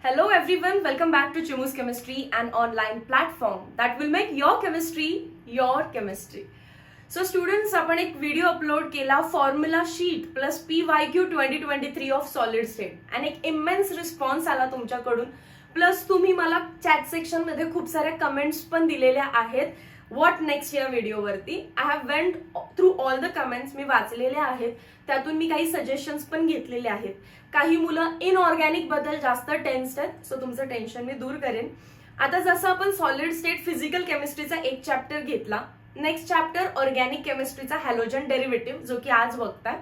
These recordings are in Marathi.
Hello everyone, welcome back to Chimu's Chemistry, an online platform that will make your chemistry your chemistry. So students, आपण एक व्हिडिओ अपलोड केला formula sheet plus PYQ 2023 of solid state आणि एक इमेन्स रिस्पॉन्स आला तुमच्याकडून. प्लस तुम्ही मला चॅट सेक्शन मध्ये खूप साऱ्या कमेंट्स पण दिलेल्या आहेत व्हॉट नेक्स्ट या व्हिडिओवरती. I have went through all the comments, मी वाचलेले आहेत, त्यातून मी काही सजेशन्स पण घेतलेले आहेत. काही मुलं इनऑर्गॅनिक बद्दल जास्त टेन्स्ड आहेत, सो तुमचं टेन्शन मी दूर करेन. आता जसं आपण सॉलिड स्टेट फिजिकल केमिस्ट्रीचा एक चॅप्टर घेतला, नेक्स्ट चॅप्टर ऑर्गॅनिक केमिस्ट्रीचा हॅलोजन डेरिव्हेटिव्ह जो की आज बघताय,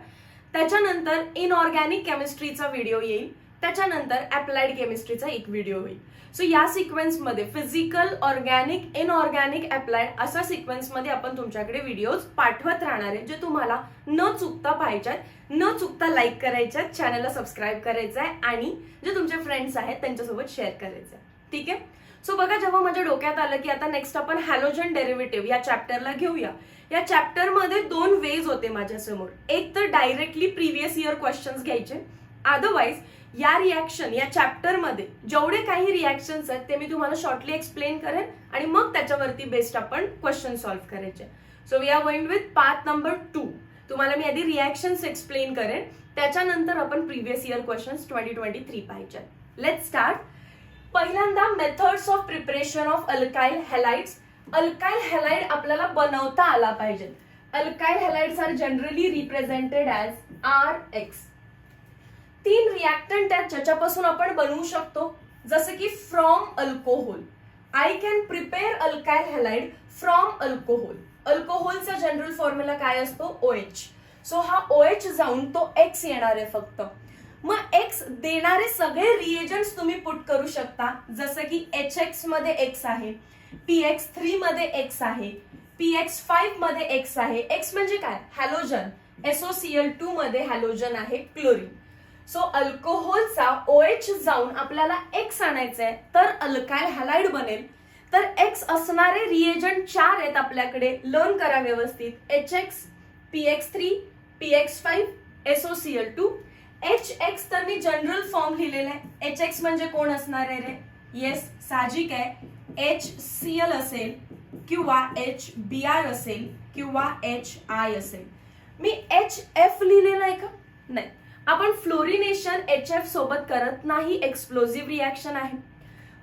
त्याच्यानंतर इनऑर्गॅनिक केमिस्ट्रीचा व्हिडिओ येईल, त्याच्यानंतर अप्लाइड केमिस्ट्रीचा एक व्हिडिओ होईल. सो या सिक्वेन्समध्ये फिजिकल, ऑर्गॅनिक, इनऑर्गॅनिक, अप्लाइड अशा सिक्वेन्समध्ये आपण तुमच्याकडे व्हिडिओज पाठवत राहणार आहे, जे तुम्हाला न चुकता पाहिजेत, न चुकता लाईक करायचे, चॅनलला सबस्क्राईब करायचं आहे आणि जे तुमचे फ्रेंड्स आहेत त्यांच्यासोबत शेअर करायचं आहे. ठीक आहे. सो बघा, जेव्हा माझ्या डोक्यात आलं की आता नेक्स्ट आपण हॅलोजन डेरिव्हेटिव्ह या चॅप्टरला घेऊया, या चॅप्टरमध्ये दोन वेज होते माझ्यासमोर. एक तर डायरेक्टली प्रिव्हियस इयर क्वेश्चन्स घ्यायचे, अदरवाईज या रिॲक्शन या चॅप्टरमध्ये जेवढे काही रिॲक्शन्स आहेत ते मी तुम्हाला शॉर्टली एक्सप्लेन करेन आणि मग त्याच्यावरती बेस्ड आपण क्वेश्चन सॉल्व्ह करायचे. So we are going with part number 2. तुम्हाला मी आधी रिॲक्शन्स एक्सप्लेन करेन, त्याच्यानंतर आपण प्रिव्हियस इयर क्वेश्चन्स 2023 पाहिजे. Let's start. पहिल्यांदा methods of preparation of alkyl halides. Alkyl halide आपल्याला बनवता आला पाहिजे. Alkyl halides are generally represented as RX. 3 reactant आहेत ज्याच्यापासून आपण बनवू शकतो, जसे की from alcohol. I can prepare alkyl halide from alcohol. अल्कोहोलचा जनरल फॉर्म्युला काय असतो? OH. सो हा OH जाऊन तो X येणार आहे फक्त. मग X देणारे सगळे रिएजंट्स तुम्ही पुट करू शकता, जसं की HX मध्ये X आहे, PX3 मध्ये X आहे, PX5 मध्ये X आहे. X म्हणजे काय? हॅलोजन. SOCl2 मध्ये हॅलोजन आहे क्लोरीन. सो अल्कोहोलचा OH जाऊन आपल्याला X आणायचा आहे, तर अल्काइल हॅलाइड बनेल. तर X असणारे रिएजंट 4 आहेत आपल्याकडे, लर्न करा व्यवस्थित. HX, PX3, PX5, SOCl2. HX तर मी जनरल फॉर्म लिहिलेला आहे. HX म्हणजे कोण असणार आहे रे? येस, साहजिक आहे, HCl असेल किंवा HBr असेल किंवा HI असेल. मी HF लिहिलेला आहे का? नाही. आपण फ्लोरिनेशन HF सोबत करत नाही, एक्सप्लोजिव्ह रिॲक्शन आहे.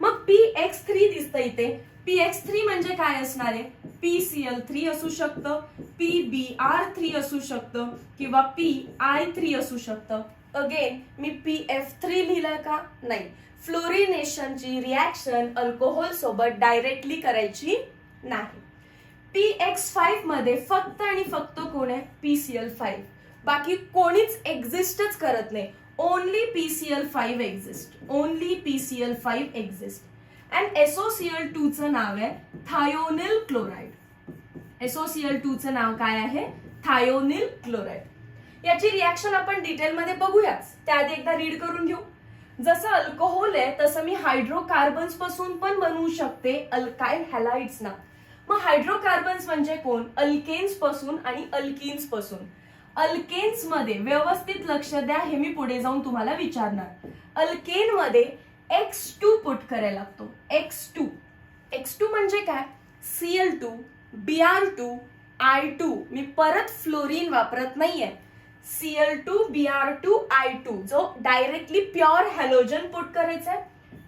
मग PX3 दिसतं इथे. PX3 म्हणजे काय असणार आहे? PCl3 असू शकतं, PBr3 असू शकतं किंवा PI3 असू शकतं. अगेन मी PF3 लिहिलंय का? नाही. फ्लोरिनेशनची रिॲक्शन अल्कोहोल सोबत डायरेक्टली करायची नाही. PX5 मध्ये फक्त आणि फक्त कोण आहे? PCl5. बाकी कोणीच एक्झिस्टच करत नाही. Only PCl5 exist. Only PCl5 exist. And SOCl2 चं नाव आहे थायोनिल क्लोराइड. SOCl2 चं नाव काय आहे? Thionyl chloride. याची रिॲक्शन आपण डिटेलमध्ये बघूयाच, त्याआधी एकदा रीड करून घेऊ. जसं अल्कोहोल आहे तसं मी हायड्रोकार्बन्स पासून पण बनवू शकते अल्काइल हॅलाइड्स ना. मग हायड्रोकार्बन्स म्हणजे कोण? अल्केन्स पासून आणि अल्किन्स पासून. अल्केन्स मध्ये व्यवस्थित लक्ष द्या, हे मी पुढे जाऊन तुम्हाला विचारणार. अल्केन मध्ये X2 पुट करायला लागतो. X2 म्हणजे काय? Cl2, Br2, I2. मी परत फ्लोरीन वापरत नाहीये. Cl2, Br2, I2 जो डायरेक्टली प्युअर हॅलोजन पुट करायचा आहे.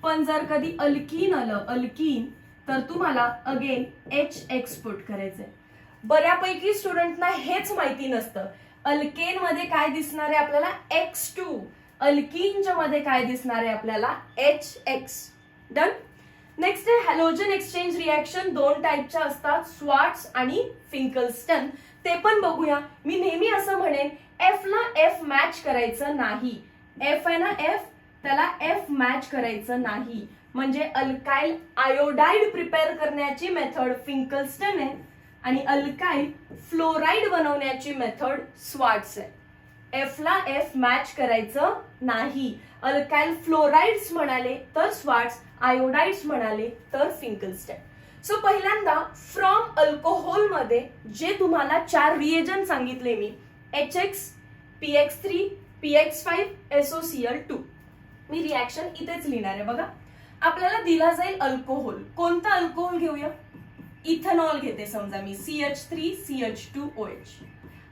पण जर कधी अल्कीन आलं, अल्कीन, तर तुम्हाला अगेन HX पुट करायचंय. बऱ्यापैकी स्टुडंटना हेच माहिती नसतं. अल्केन मध्ये काय दिसणार आहे आपल्याला? X2. अल्कीनच्या मध्ये काय दिसणार आहे आपल्याला? HX. डन. नेक्स्ट आहे हॅलोजन एक्सचेंज रिॲक्शन. 2 टाईपच्या असतात, स्वार्ट्स आणि फिंकल्स्टन. ते पण बघूया. मी नेहमी असं म्हणेन, F ला F मॅच करायचं नाही. F आहे ना F, त्याला F मॅच करायचं नाही. म्हणजे अल्काइल आयोडाइड प्रिपेअर करण्याची मेथड फिंकल्स्टन आहे आणि अल्काइल फ्लोराइड बनवण्याची मेथड स्वार्ट्स आहे. F ला F मॅच करायचं नाही. अल्काइल फ्लोराइड्स म्हणाले तर स्वार्ट्स, आयोडाइड्स म्हणाले तर फिंकल्स्टन. सो पहिल्यांदा फ्रॉम अल्कोहोल मध्ये जे तुम्हाला 4 रिएजंट सांगितले मी, HX, PX3, PX5, SOCl2. मी रिॲक्शन इथेच लिहिणार आहे बघा. आपल्याला दिला जाईल अल्कोहोल. कोणतं अल्कोहोल घेऊया? इथेनॉल घेते समजा मी, CH3CH2OH.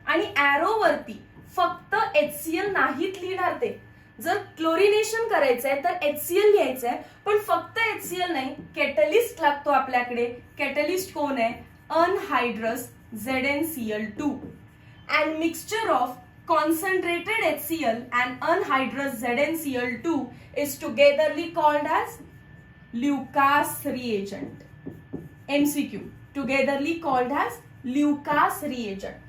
आणि ॲरो वरती फक्त HCl नाहीत लिहिणार ते. जर क्लोरिनेशन करायचंय तर HCl लिहायचंय, पण फक्त HCl नाही, कॅटलिस्ट लागतो आपल्याकडे. कॅटलिस्ट कोण आहे? अनहायड्रस ZnCl2. And mixture of concentrated HCl and anhydrous ZnCl2 is togetherly called as Lucas reagent. MCQ, togetherly called as Lucas reagent.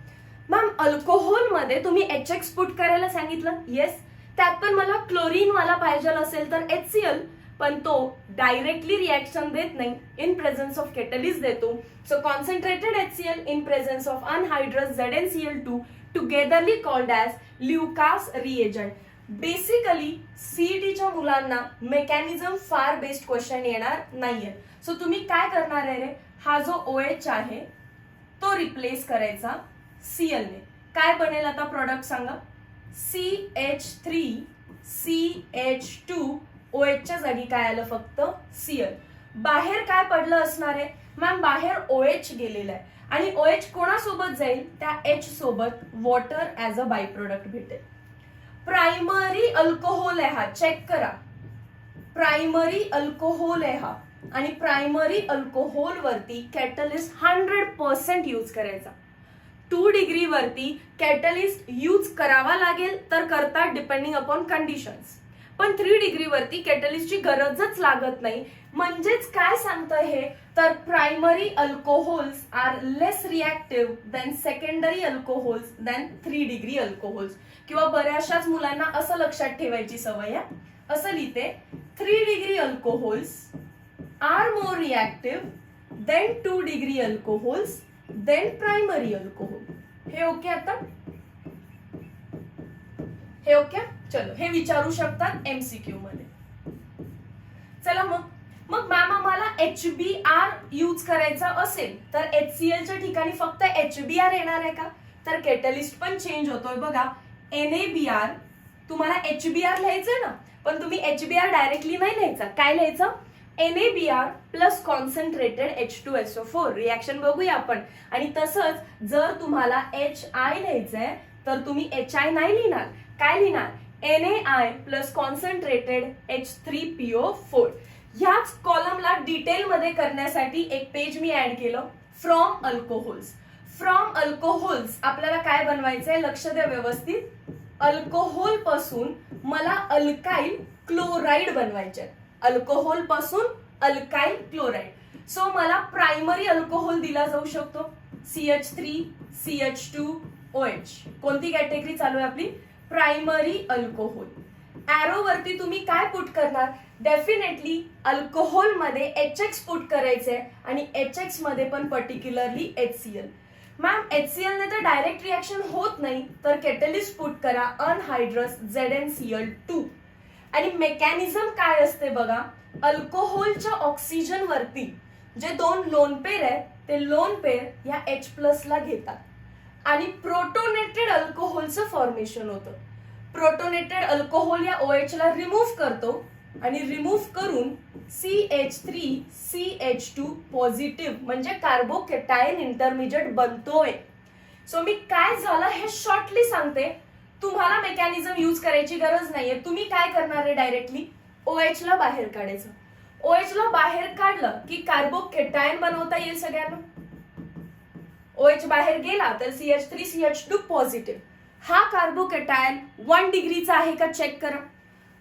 Ma'am alcohol मध्ये तुम्ही HX पुट करायला सांगितलं. येस, त्यात पण मला क्लोरीन वाला पाहिजे असेल तर HCl, पण तो डायरेक्टली रिएक्शन देत नाही, इन प्रेझेन्स ऑफ कॅटलिस्ट देतो. So concentrated HCl in presence of anhydrous ZnCl2 togetherly called as Lucas reagent. Basically सीईटीच्या मुलांना मेकॅनिझम फार बेस्ड क्वेश्चन येणार नाहीये. सो तुम्ही काय करणार आहे रे, हा जो OH आहे तो रिप्लेस करायचा Cl ने. काय बनेल आता प्रोडक्ट सांगा? CH3CH2OH च्या जागी काय आलं? फक्त Cl. बाहेर काय पडलं असणार आहे? मॅम बाहेर OH गेलेला आहे आणि OH कोणासोबत जाईल? त्या H सोबत water as a by product भेटेल. प्रायमरी अल्कोहोल आहे हा, चेक करा. प्रायमरी अल्कोहोल आहे हा आणि प्रायमरी अल्कोहोल वरती कॅटलिस्ट 100% यूज करायचा. 2 डिग्री वरती कॅटलिस्ट यूज करावा लागेल तर करता, डिपेंडिंग अपॉन कंडिशन्स. पण 3 डिग्री वरती कॅटलिस्टची गरजच लागत नाही. म्हणजेच काय सांगतं हे, तर primary alcohols are less reactive than secondary alcohols than 3 degree alcohols. किंवा बऱ्याचशाच मुलांना असं लक्षात ठेवायची सवय आहे, असं लिहिते, 3 degree alcohols are more reactive than 2 degree alcohols than primary alcohol. हे ओके? आता हे ओके? चलो, हे विचारू शकतात MCQ मध्ये. चला मग मॅम आम्हाला HBr यूज करायचा असेल तर HCl च्या ठिकाणी फक्त HBr येणार आहे का? तर कॅटलिस्ट पण चेंज होतोय बघा. NaBr, तुम्हाला HBr लिहायचंय ना, पण तुम्ही HBr डायरेक्टली नाही लिहायचा. काय लिहायचं? NaBr plus concentrated H2SO4. Reaction बघूया आपण. आणि तसंच जर तुम्हाला HI लिहायचंय तर तुम्ही HI नाही लिहिणार. काय लिहिणार? NaI plus concentrated H3PO4. ह्याच कॉलमला डिटेल मध्ये करण्यासाठी एक पेज मी ऍड केलं, फ्रॉम अल्कोहोल्स. फ्रॉम अल्कोहोल्स आपल्याला काय बनवायचंय? लक्ष द्या व्यवस्थित. अल्कोहोल पासून मला अल्काइल क्लोराइड बनवायचे. अल्कोहोल पासून अल्काइल क्लोराइड. सो मला प्रायमरी अल्कोहोल दिला जाऊ शकतो, CH3CH2OH. कोणती कॅटेगरी चालू आहे आपली? Primary alcohol. ॲरो वरती तुम्ही काय पुट करणार? डेफिनेटली अल्कोहोल मध्ये HX पुट करायचंय आणि HX मध्ये पण पर्टिक्युलरली HCl. मॅम HCl ने तर डायरेक्ट रिॲक्शन होत नाही, तर कॅटलिस्ट पुट करा अनहायड्रस ZnCl2. आणि मेकॅनिझम काय असते बघा, अल्कोहोलच्या ऑक्सिजन वरती जे 2 लोन पेर आहेत ते लोन पेर या H+ ला घेतात आणि प्रोटोनेटेड अल्कोहोलचं फॉर्मेशन होतं. प्रोटोनेटेड अल्कोहोल या OH ला रिमूव्ह करतो आणि रिमूव्ह करून CH3CH2 पॉझिटिव्ह म्हणजे कार्बोकॅटायन इंटरमिजिएट बनतोय. सो मी काय झालं हे शॉर्टली सांगते, तुम्हाला मेकॅनिझम यूज करायची गरज नाहीये. तुम्ही काय करणार आहे? डायरेक्टली OH ला बाहेर काढायचं. OH ला बाहेर काढलं की कार्बोकॅटायन बनवता येईल सगळ्यांना. OH बाहेर गेला तर CH3CH2 पॉझिटिव्ह. हा कार्बोकॅटायन 1 डिग्रीचा आहे का चेक करा.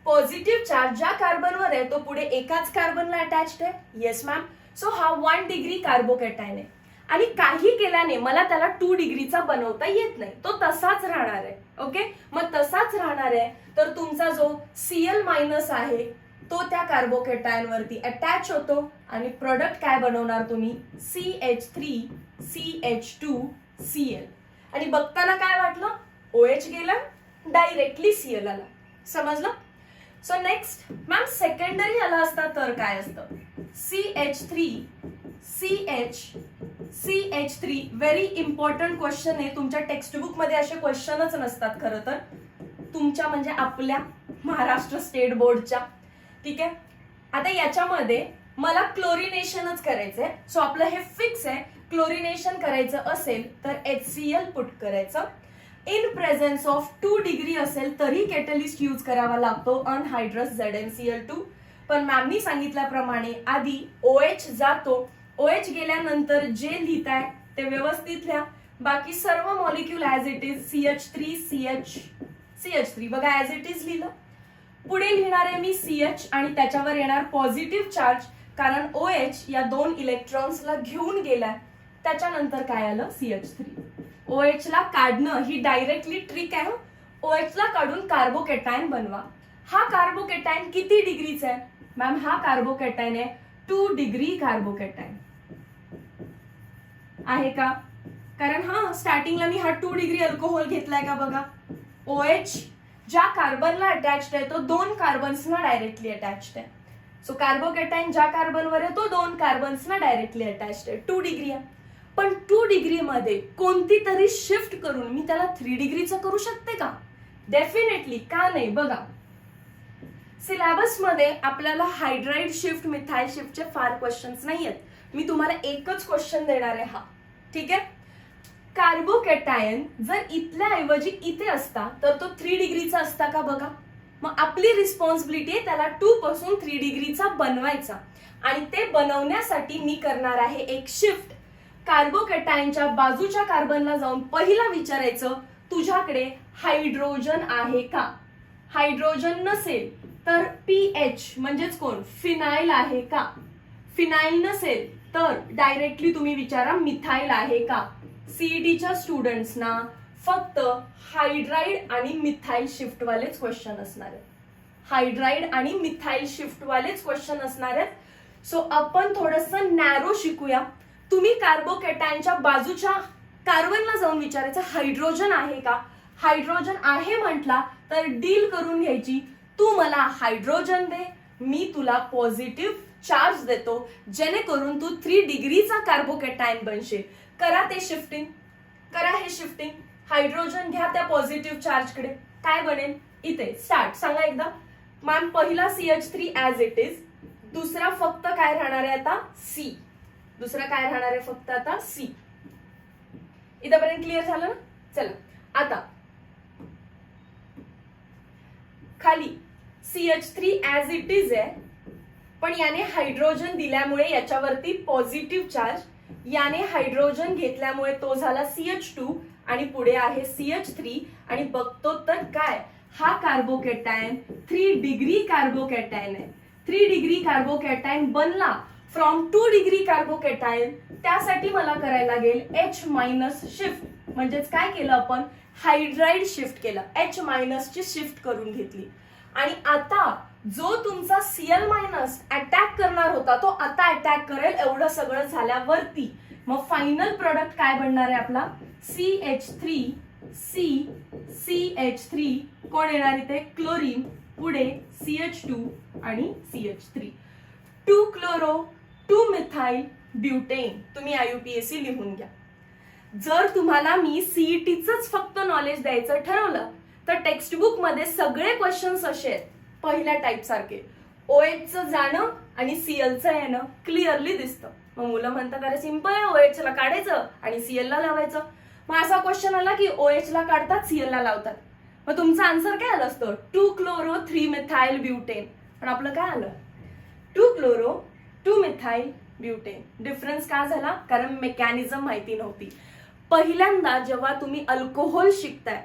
पॉझिटिव्ह चार्ज ज्या कार्बनवर आहे तो पुढे एकाच कार्बनला अटॅच्ड आहे. Yes ma'am. सो हा 1 डिग्री कार्बोकॅटायन आहे आणि काही केल्याने मला त्याला 2 डिग्रीचा बनवता येत नाही, तो तसाच राहणार आहे. ओके, मग तसाच राहणार आहे तर तुमचा जो Cl- आहे तो त्या कार्बोकॅटायन वरती अटॅच होतो आणि प्रोडक्ट काय बनवणार तुम्ही? CH3CH2Cl. आणि बघताना काय वाटलं? OH गेला, डायरेक्टली Cl आला. समजलं? सो नेक्स्ट मॅम सेकंडरी आला असता तर काय असतं? CH3 व्हेरी इम्पॉर्टंट क्वेश्चन आहे. तुमच्या टेक्स्टबुक मध्ये असे क्वेश्चनच नसतात खरं तर. तुमच्या म्हणजे आपल्या महाराष्ट्र स्टेट बोर्डच्या. ठीक आहे, आता याच्यामध्ये मला क्लोरिनेशनच करायचंय. सो आपलं हे फिक्स आहे, क्लोरिनेशन करायचं असेल तर HCl पुट करायचं. इन प्रेझेन्स ऑफ 2 डिग्री असेल तरी कॅटलिस्ट यूज करावा लागतो अनहायड्रस ZnCl2. पण मॅमनी सांगितल्याप्रमाणे आधी OH जातो. OH गेल्यानंतर जे लिहिताय ते व्यवस्थित लिहा. बाकी सर्व molecule as it is CH3 बघा ऍज इट इज लिहिलं. पुढे लिहिणार आहे मी CH आणि त्याच्यावर येणार पॉझिटिव्ह चार्ज, कारण OH या 2 इलेक्ट्रॉन्सला घेऊन गेलाय. त्याच्यानंतर काय आलं CH3. OH ला काढणं ही डायरेक्टली ट्रिक आहे. OH ला काढून कार्बोकॅटायन बनवा. हा कार्बोकॅटायन किती डिग्रीचा आहे मॅम? हा कार्बोकॅटायन आहे 2 डिग्री कार्बोकॅटायन आहे का? कारण हा स्टार्टिंगला मी हा 2 डिग्री अल्कोहोल घेतलाय का बघा. OH ज्या कार्बनला अटॅच्ड आहे तो 2 कार्बन्सना डायरेक्टली अटॅच्ड आहे. सो कार्बोकॅटायन ज्या कार्बनवर आहे तो 2 कार्बन्सना डायरेक्टली अटॅच्ड आहे. 2 डिग्री आहे. पण 2 डिग्री मध्ये कोणती तरी शिफ्ट करून मी त्याला 3 डिग्रीचं करू शकते का? डेफिनेटली का नाही. बघा सिलेबस मध्ये आपल्याला हायड्राइड शिफ्ट मिथाइल शिफ्टचे फार क्वेश्चन्स नाही आहेत. मी तुम्हाला एकच क्वेश्चन देणार आहे हा. ठीक आहे, कार्बोकॅटायन जर इथल्या ऐवजी इथे असता तर तो 3 डिग्रीचा असता का बघा. मग आपली रिस्पॉन्सिबिलिटी आहे त्याला 2 पासून 3 डिग्रीचा बनवायचा. आणि ते बनवण्यासाठी मी करणार आहे एक शिफ्ट. कार्बोकॅटायनच्या बाजूच्या कार्बनला जाऊन पहिला विचारायचं तुझ्याकडे हायड्रोजन आहे का. हायड्रोजन नसेल तर PH म्हणजेच कोण फिनाइल आहे का. फिनाइल नसेल तर डायरेक्टली तुम्ही विचारा मिथाइल आहे का. CETच्या स्टुडंट्सना फक्त हायड्राइड आणि मिथाइल शिफ्ट वालेच क्वेश्चन असणार आहेत. हायड्राइड आणि मिथाइल शिफ्ट वालेच क्वेश्चन असणार आहेत. सो आपण थोडंसं नॅरो शिकूया. तुम्ही कार्बोकॅटायनच्या बाजूच्या कार्बनला जाऊन विचारायचं हायड्रोजन आहे का. हायड्रोजन आहे म्हटला तर डील करून घ्यायची. तू मला हायड्रोजन दे, मी तुला पॉझिटिव्ह चार्ज देतो, जेणेकरून तू 3 डिग्रीचा कार्बोकॅटायन बनशील. करा ते शिफ्टिंग, करा हे शिफ्टिंग. हायड्रोजन घ्या त्या पॉझिटिव्ह चार्ज कडे. काय बनेल इथे स्टार्ट सांगा एकदा. मॅम पहिला CH3 ऍज इट इज. दुसरा फक्त काय राहणार आहे आता C. दुसरा काय राहणार आहे फक्त आता C. इथपर्यंत क्लिअर झालं ना. चला आता खाली CH3 ऍज इट इज आहे, पण याने हायड्रोजन दिल्यामुळे याच्यावरती पॉझिटिव्ह चार्ज. याने हायड्रोजन घेतल्यामुळे तो झाला CH2 आणि पुढे आहे CH3. आणि बघतो तर काय हा कार्बोकॅटायन 3 डिग्री कार्बोकॅटायन आहे. 3 डिग्री कार्बोकॅटायन बनला फ्रॉम 2 डिग्री कार्बोकॅटायन. त्यासाठी मला करायला लागेल H- शिफ्ट. म्हणजेच काय केलं आपण हायड्राइड शिफ्ट केलं. H- ची शिफ्ट करून घेतली. आणि आता जो तुमचा Cl- अटॅक करणार होता तो आता अटॅक करेल. एवढं सगळं झाल्यावरती मग फायनल प्रोडक्ट काय बनणार आहे आपला CH3 CH3. कोण येणार इथे क्लोरीन, पुढे CH2 आणि CH3. 2 chloro 2 methyl butane. तुम्ही IUPAC लिहून घ्या. जर तुम्हाला मी CETच फक्त नॉलेज द्यायचं ठरवलं तर टेक्स्टबुक मध्ये सगळे क्वेश्चन्स असे आहेत पहिल्या टाईप सारखे. OHचं जाणं आणि Clचं येणं क्लिअरली दिसतं. मग मुलं म्हणतात अरे सिंपल आहे, OH ला काढायचं आणि Cl ला लावायचं. मग असा क्वेश्चन आला की OH ला काढतात Cl ला लावतात. मग तुमचा आन्सर काय आलं असतं 2 क्लोरो 3 मिथाइल ब्युटेन. पण आपलं काय आलं 2 क्लोरो 2 मिथाइल ब्युटेन. डिफरन्स का झाला? कारण मेकॅनिझम माहिती नव्हती. पहिल्यांदा जेव्हा तुम्ही अल्कोहोल शिकताय,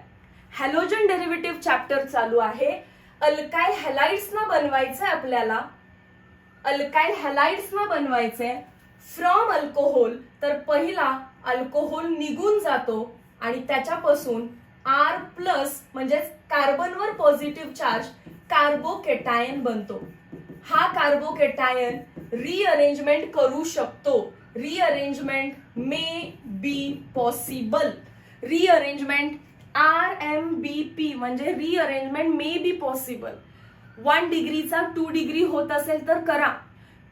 हॅलोजन डेरिव्हेटिव्ह चॅप्टर चालू आहे. अल्काइल हॅलाइड्सना बनवायचंय आपल्याला. अल्काइल हॅलाइड्सना बनवायचंय फ्रॉम अल्कोहोल. तर पहिला अल्कोहोल निघून जातो आणि त्याच्यापासून R+ म्हणजेच कार्बनवर पॉझिटिव्ह चार्ज कार्बोकॅटायन बनतो. हा कार्बोकॅटायन रिअरेंजमेंट करू शकतो. Rearrangement may be possible. Rearrangement RMBP म्हणजे रिअरेंजमेंट मे बी पॉसिबल. 1 डिग्रीचा 2 डिग्री होत असेल तर करा.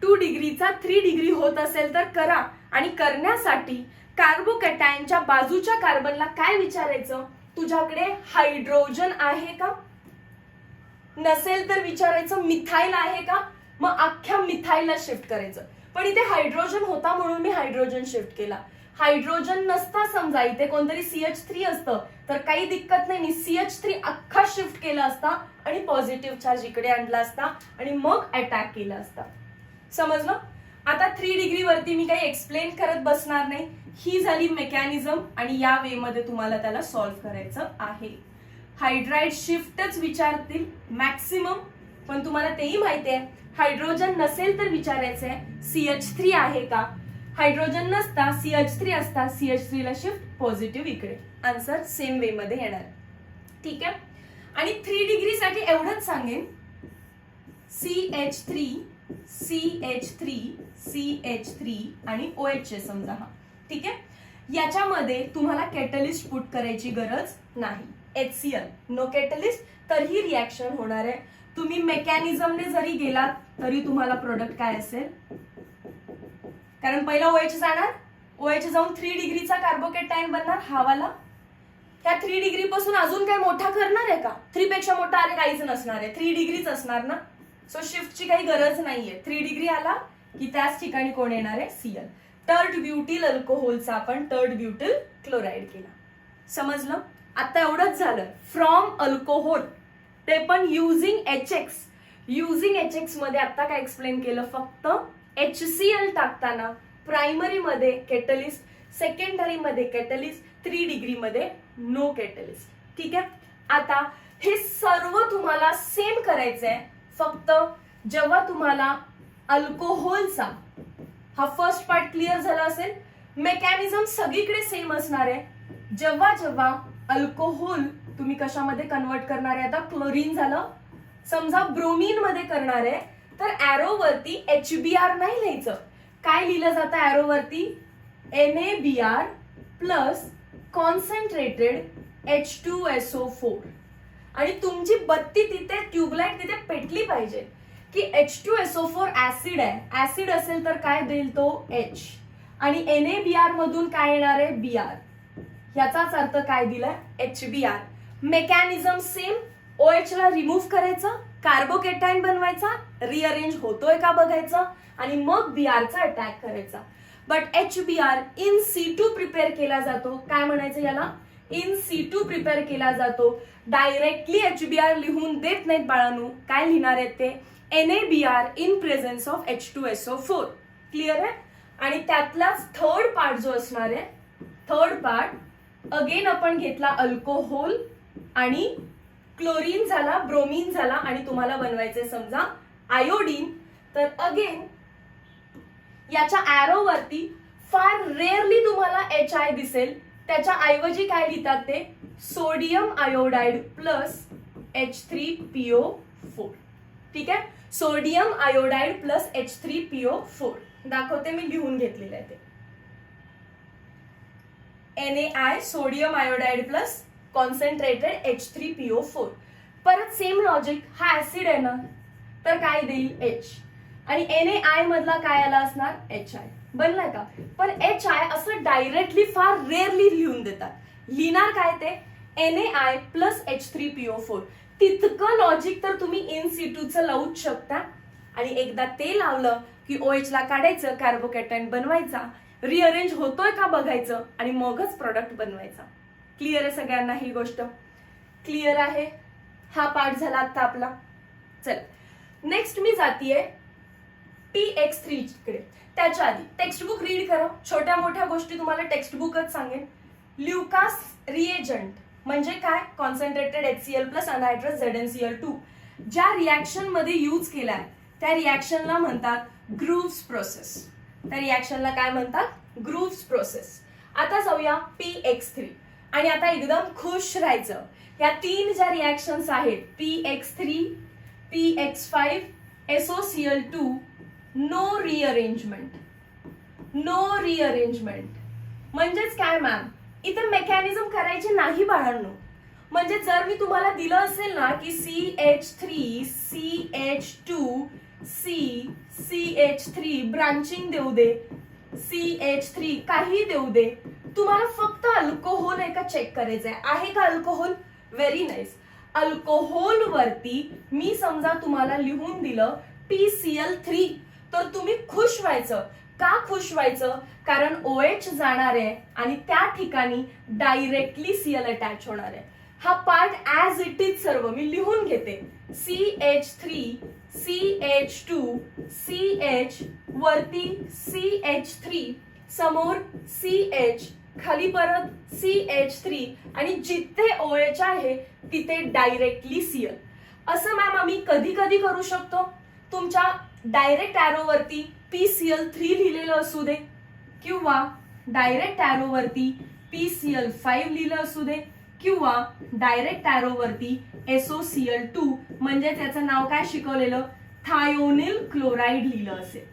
2 डिग्रीचा 3 डिग्री होत असेल तर करा. आणि करण्यासाठी कार्बोकॅटायनच्या बाजूच्या कार्बनला काय विचारायचं तुझ्याकडे हायड्रोजन आहे का. नसेल तर विचारायचं मिथाईल आहे का, मग अख्ख्या मिथाईलला शिफ्ट करायचं. पण इथे हायड्रोजन होता म्हणून मी हायड्रोजन शिफ्ट केला. हायड्रोजन नसता समजा इथे कोणतरी CH3 असतं तर काही दिक्कत नाही, मी CH3 अख्खा शिफ्ट केला असता आणि पॉझिटिव्ह चार्ज इकडे आणला असता आणि मग अटॅक केला असता. समजलं? आता 3 डिग्री वरती मी काही एक्सप्लेन करत बसणार नाही. ही झाली मेकॅनिझम आणि या वे मध्ये तुम्हाला त्याला सॉल्व्ह करायचं आहे. हायड्राइड शिफ्टच विचारतील मॅक्सिमम, पण तुम्हाला तेही माहिती आहे हायड्रोजन नसेल तर विचारायचं आहे CH3 आहे का, हायड्रोजन नसता CH3 असता CH3 ला शिफ्ट पॉझिटिव्ह इकडे. आन्सर सेम वे मध्ये येणार. ठीक आहे. आणि 3 डिग्री साठी एवढंच सांगेन, CH3 CH3 CH3 आणि OH समजा हा. ठीक आहे. याच्यामध्ये तुम्हाला कॅटलिस्ट पुट करायची गरज नाही. HCl नो कॅटलिस्ट, तर ही रिॲक्शन होणार आहे. तुम्ही मेकॅनिझमने जरी गेलात तरी तुम्हाला प्रोडक्ट काय असेल, कारण पहिला OH जाणार, OH जाऊन 3 डिग्रीचा कार्बोकॅटायन बनणार हा वाला. त्या 3 डिग्री पासून अजून काय मोठा करणार आहे का, 3 पेक्षा मोठा अरे काहीच नसणार आहे, 3 डिग्रीच असणार ना. सो शिफ्टची काही गरज नाहीये. 3 डिग्री आला की त्याच ठिकाणी कोण येणार आहे, Cl. टर्ड ब्युटिल अल्कोहोलचा आपण टर्ड ब्युटिल क्लोराईड केला. समजलं? आता एवढंच झालं. फ्रॉम अल्कोहोल ते पण युझिंग HX. युझिंग HX मध्ये आता काय एक्सप्लेन केलं, फक्त HCl टाकताना प्रायमरी मध्ये कॅटलिस्ट, सेकंडरी मध्ये कॅटलिस्ट, 3 डिग्री मध्ये नो कॅटलिस्ट. ठीक आहे. आता हे सर्व तुम्हाला सेम करायचंय, फक्त जेव्हा तुम्हाला अल्कोहोलचा हा फर्स्ट पार्ट क्लिअर झाला असेल, मेकॅनिझम सगळीकडे सेम असणार आहे. जेव्हा जेव्हा अल्कोहोल तुम्ही कशामध्ये कन्वर्ट करणार आहे, आता क्लोरीन झालं, समजा ब्रोमीन मध्ये करणार आहे, तर ऍरो वरती HBr नाही लिहायचं. काय लिहिलं जातं ऍरो वरती, NaBr प्लस कॉन्सन्ट्रेटेड H2SO4. आणि तुमची बत्ती तिथे, ट्यूबलाइट तिथे पेटली पाहिजे की H2SO4 ऍसिड आहे. ऍसिड असेल तर काय देईल तो H, आणि NaBr मधून काय येणार आहे, Br. याचाच अर्थ काय दिलाय, HBr. Mechanism same. OH ला रिमूव्ह करायचं, कार्बोकॅटायन बनवायचा, रिअरेंज होतोय का बघायचं आणि मग Br चा अटॅक करायचा. But HBr in C2 prepare केला जातो. काय म्हणायचं याला, इन C2 प्रिपेअर केला जातो. डायरेक्टली HBr लिहून देत नाहीत बाळांनो. काय लिहिणार आहेत ते, NaBr in presence of H2SO4. Clear आहे. आणि त्यातलाच थर्ड पार्ट जो असणार आहे, थर्ड पार्ट अगेन आपण घेतला अल्कोहोल आणि क्लोरीन झाला, ब्रोमीन झाला, आणि तुम्हाला बनवायचे समजा आयोडीन. तर अगेन याच्या ऍरो वरती फार रेअरली तुम्हाला HI दिसेल, त्याच्या ऐवजी काय लिहितात ते, सोडियम आयोडाइड प्लस H3PO4. ठीक आहे. सोडियम आयोडाइड प्लस H3PO4 दाखवते मी, लिहून घेतलेलं आहे ते. NaI sodium iodide plus concentrated H3PO4. परत सेम लॉजिक, हा ऍसिड आहे ना, तर काय देईल H, आणि NaI मधला काय आला असणार, HI. बनलाय का. पण HI असं डायरेक्टली फार रेअरली लिहून देतात. लिहिणार काय ते, NaI प्लस H3PO4. तितकं लॉजिक तर तुम्ही इन C2 चं लावूच शकता. आणि एकदा ते लावलं की OH ला काढायचं, कार्बोकॅटायन बनवायचा, रिअरेंज होतोय का बघायचं आणि मगच प्रोडक्ट बनवायचा. क्लिअर आहे सगळ्यांना ही गोष्ट? क्लिअर आहे. हा पार्ट झाला आता आपला. चल नेक्स्ट मी जातीये PX3 कडे. त्याच्या आधी टेक्स्टबुक रीड करा. छोट्या मोठ्या गोष्टी तुम्हाला टेक्स्टबुकच सांगेन. ल्युकास रिएजंट म्हणजे काय, कॉन्सन्ट्रेटेड HCl प्लस अनहायड्रस ZnCl2 ज्या रिॲक्शन मध्ये यूज केलाय त्या रिॲक्शनला म्हणतात ग्रूव्स प्रोसेस. त्या रिॲक्शनला काय म्हणतात, ग्रूव्स प्रोसेस. आता जाऊया PX3. आणि आता एकदम खुश राहायचं. या 3 ज्या रिॲक्शन्स आहेत, PX3, PX5, SOCl2, no rearrangement. No rearrangement म्हणजेच काय मॅम, इथे मेकॅनिझम करायचे नाही बाळांनो. म्हणजे जर मी तुम्हाला दिलं असेल ना की CH3 CH2 CH3 ब्रांचिंग देऊ दे, CH3 काही देऊ दे, तुम्हाला फक्त अल्कोहोल आहे का चेक करायचंय. आहे का अल्कोहोल, व्हेरी नाईस. अल्कोहोल वरती मी समजा तुम्हाला लिहून दिलं PCl3, तर तुम्ही खुश व्हायचं. का खुश व्हायचं? कारण OH जाणार आहे आणि त्या ठिकाणी डायरेक्टली Cl अटॅच होणार आहे. हा पार्ट ऍज इट इज सर्व मी लिहून घेते. CH3, CH2, CH, वरती CH3, समोर CH, खाली परत CH3 आणि जिथे OH आहे तिथे डायरेक्टली Cl. असं मॅम आम्ही कधी कधी करू शकतो. तुमच्या डायरेक्ट एरो वरती PCl3 लिहिलेलं असू दे किंवा डायरेक्ट एरो वरती PCl5 लिहिलं असू दे किंवा डायरेक्ट एरो वरती SOCl2 म्हणजे त्याचं नाव काय शिकवलेलं, थायोनिल क्लोराईड लिहिलं असेल.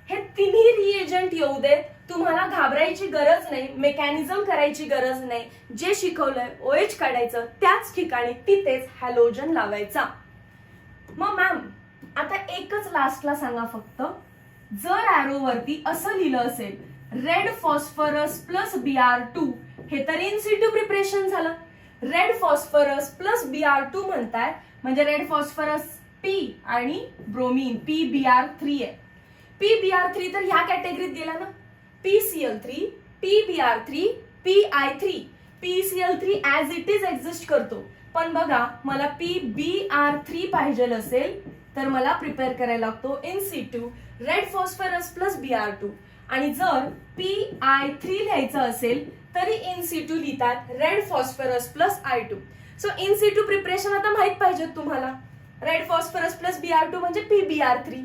हे तिन्ही रिएजंट येऊ देत, तुम्हाला घाबरायची गरज नाही, मेकॅनिझम करायची गरज नाही. जे शिकवलंय OH काढायचं, त्याच ठिकाणी तिथेच हॅलोजन लावायचा. मग मॅम आता एकच लास्टला सांगा फक्त, जर एरो वरती असं लिहिलं असेल रेड फॉस्फरस प्लस Br2, हे तर इन सिटू प्रिपरेशन झालं. रेड फॉस्फरस प्लस Br2 म्हणताय म्हणजे रेड फॉस्फरस P आणि ब्रोमीन PBr3 आहे. PBr3 तर ह्या कॅटेगरीत गेला ना. PCl3, PBr3, PI3. PCl3 as it is exist करतो, पण बघा मला PBr3 पाहिजे असेल तर मला प्रिपेअर करायला लागतो in Situ red phosphorus plus Br2. आणि जर PI3 लिहायचं असेल तरी इन सिटू लिहितात red phosphorus plus I2. So in Situ preparation आता माहित पाहिजे तुम्हाला. रेड फॉस्फरस प्लस Br2 म्हणजे PBr3,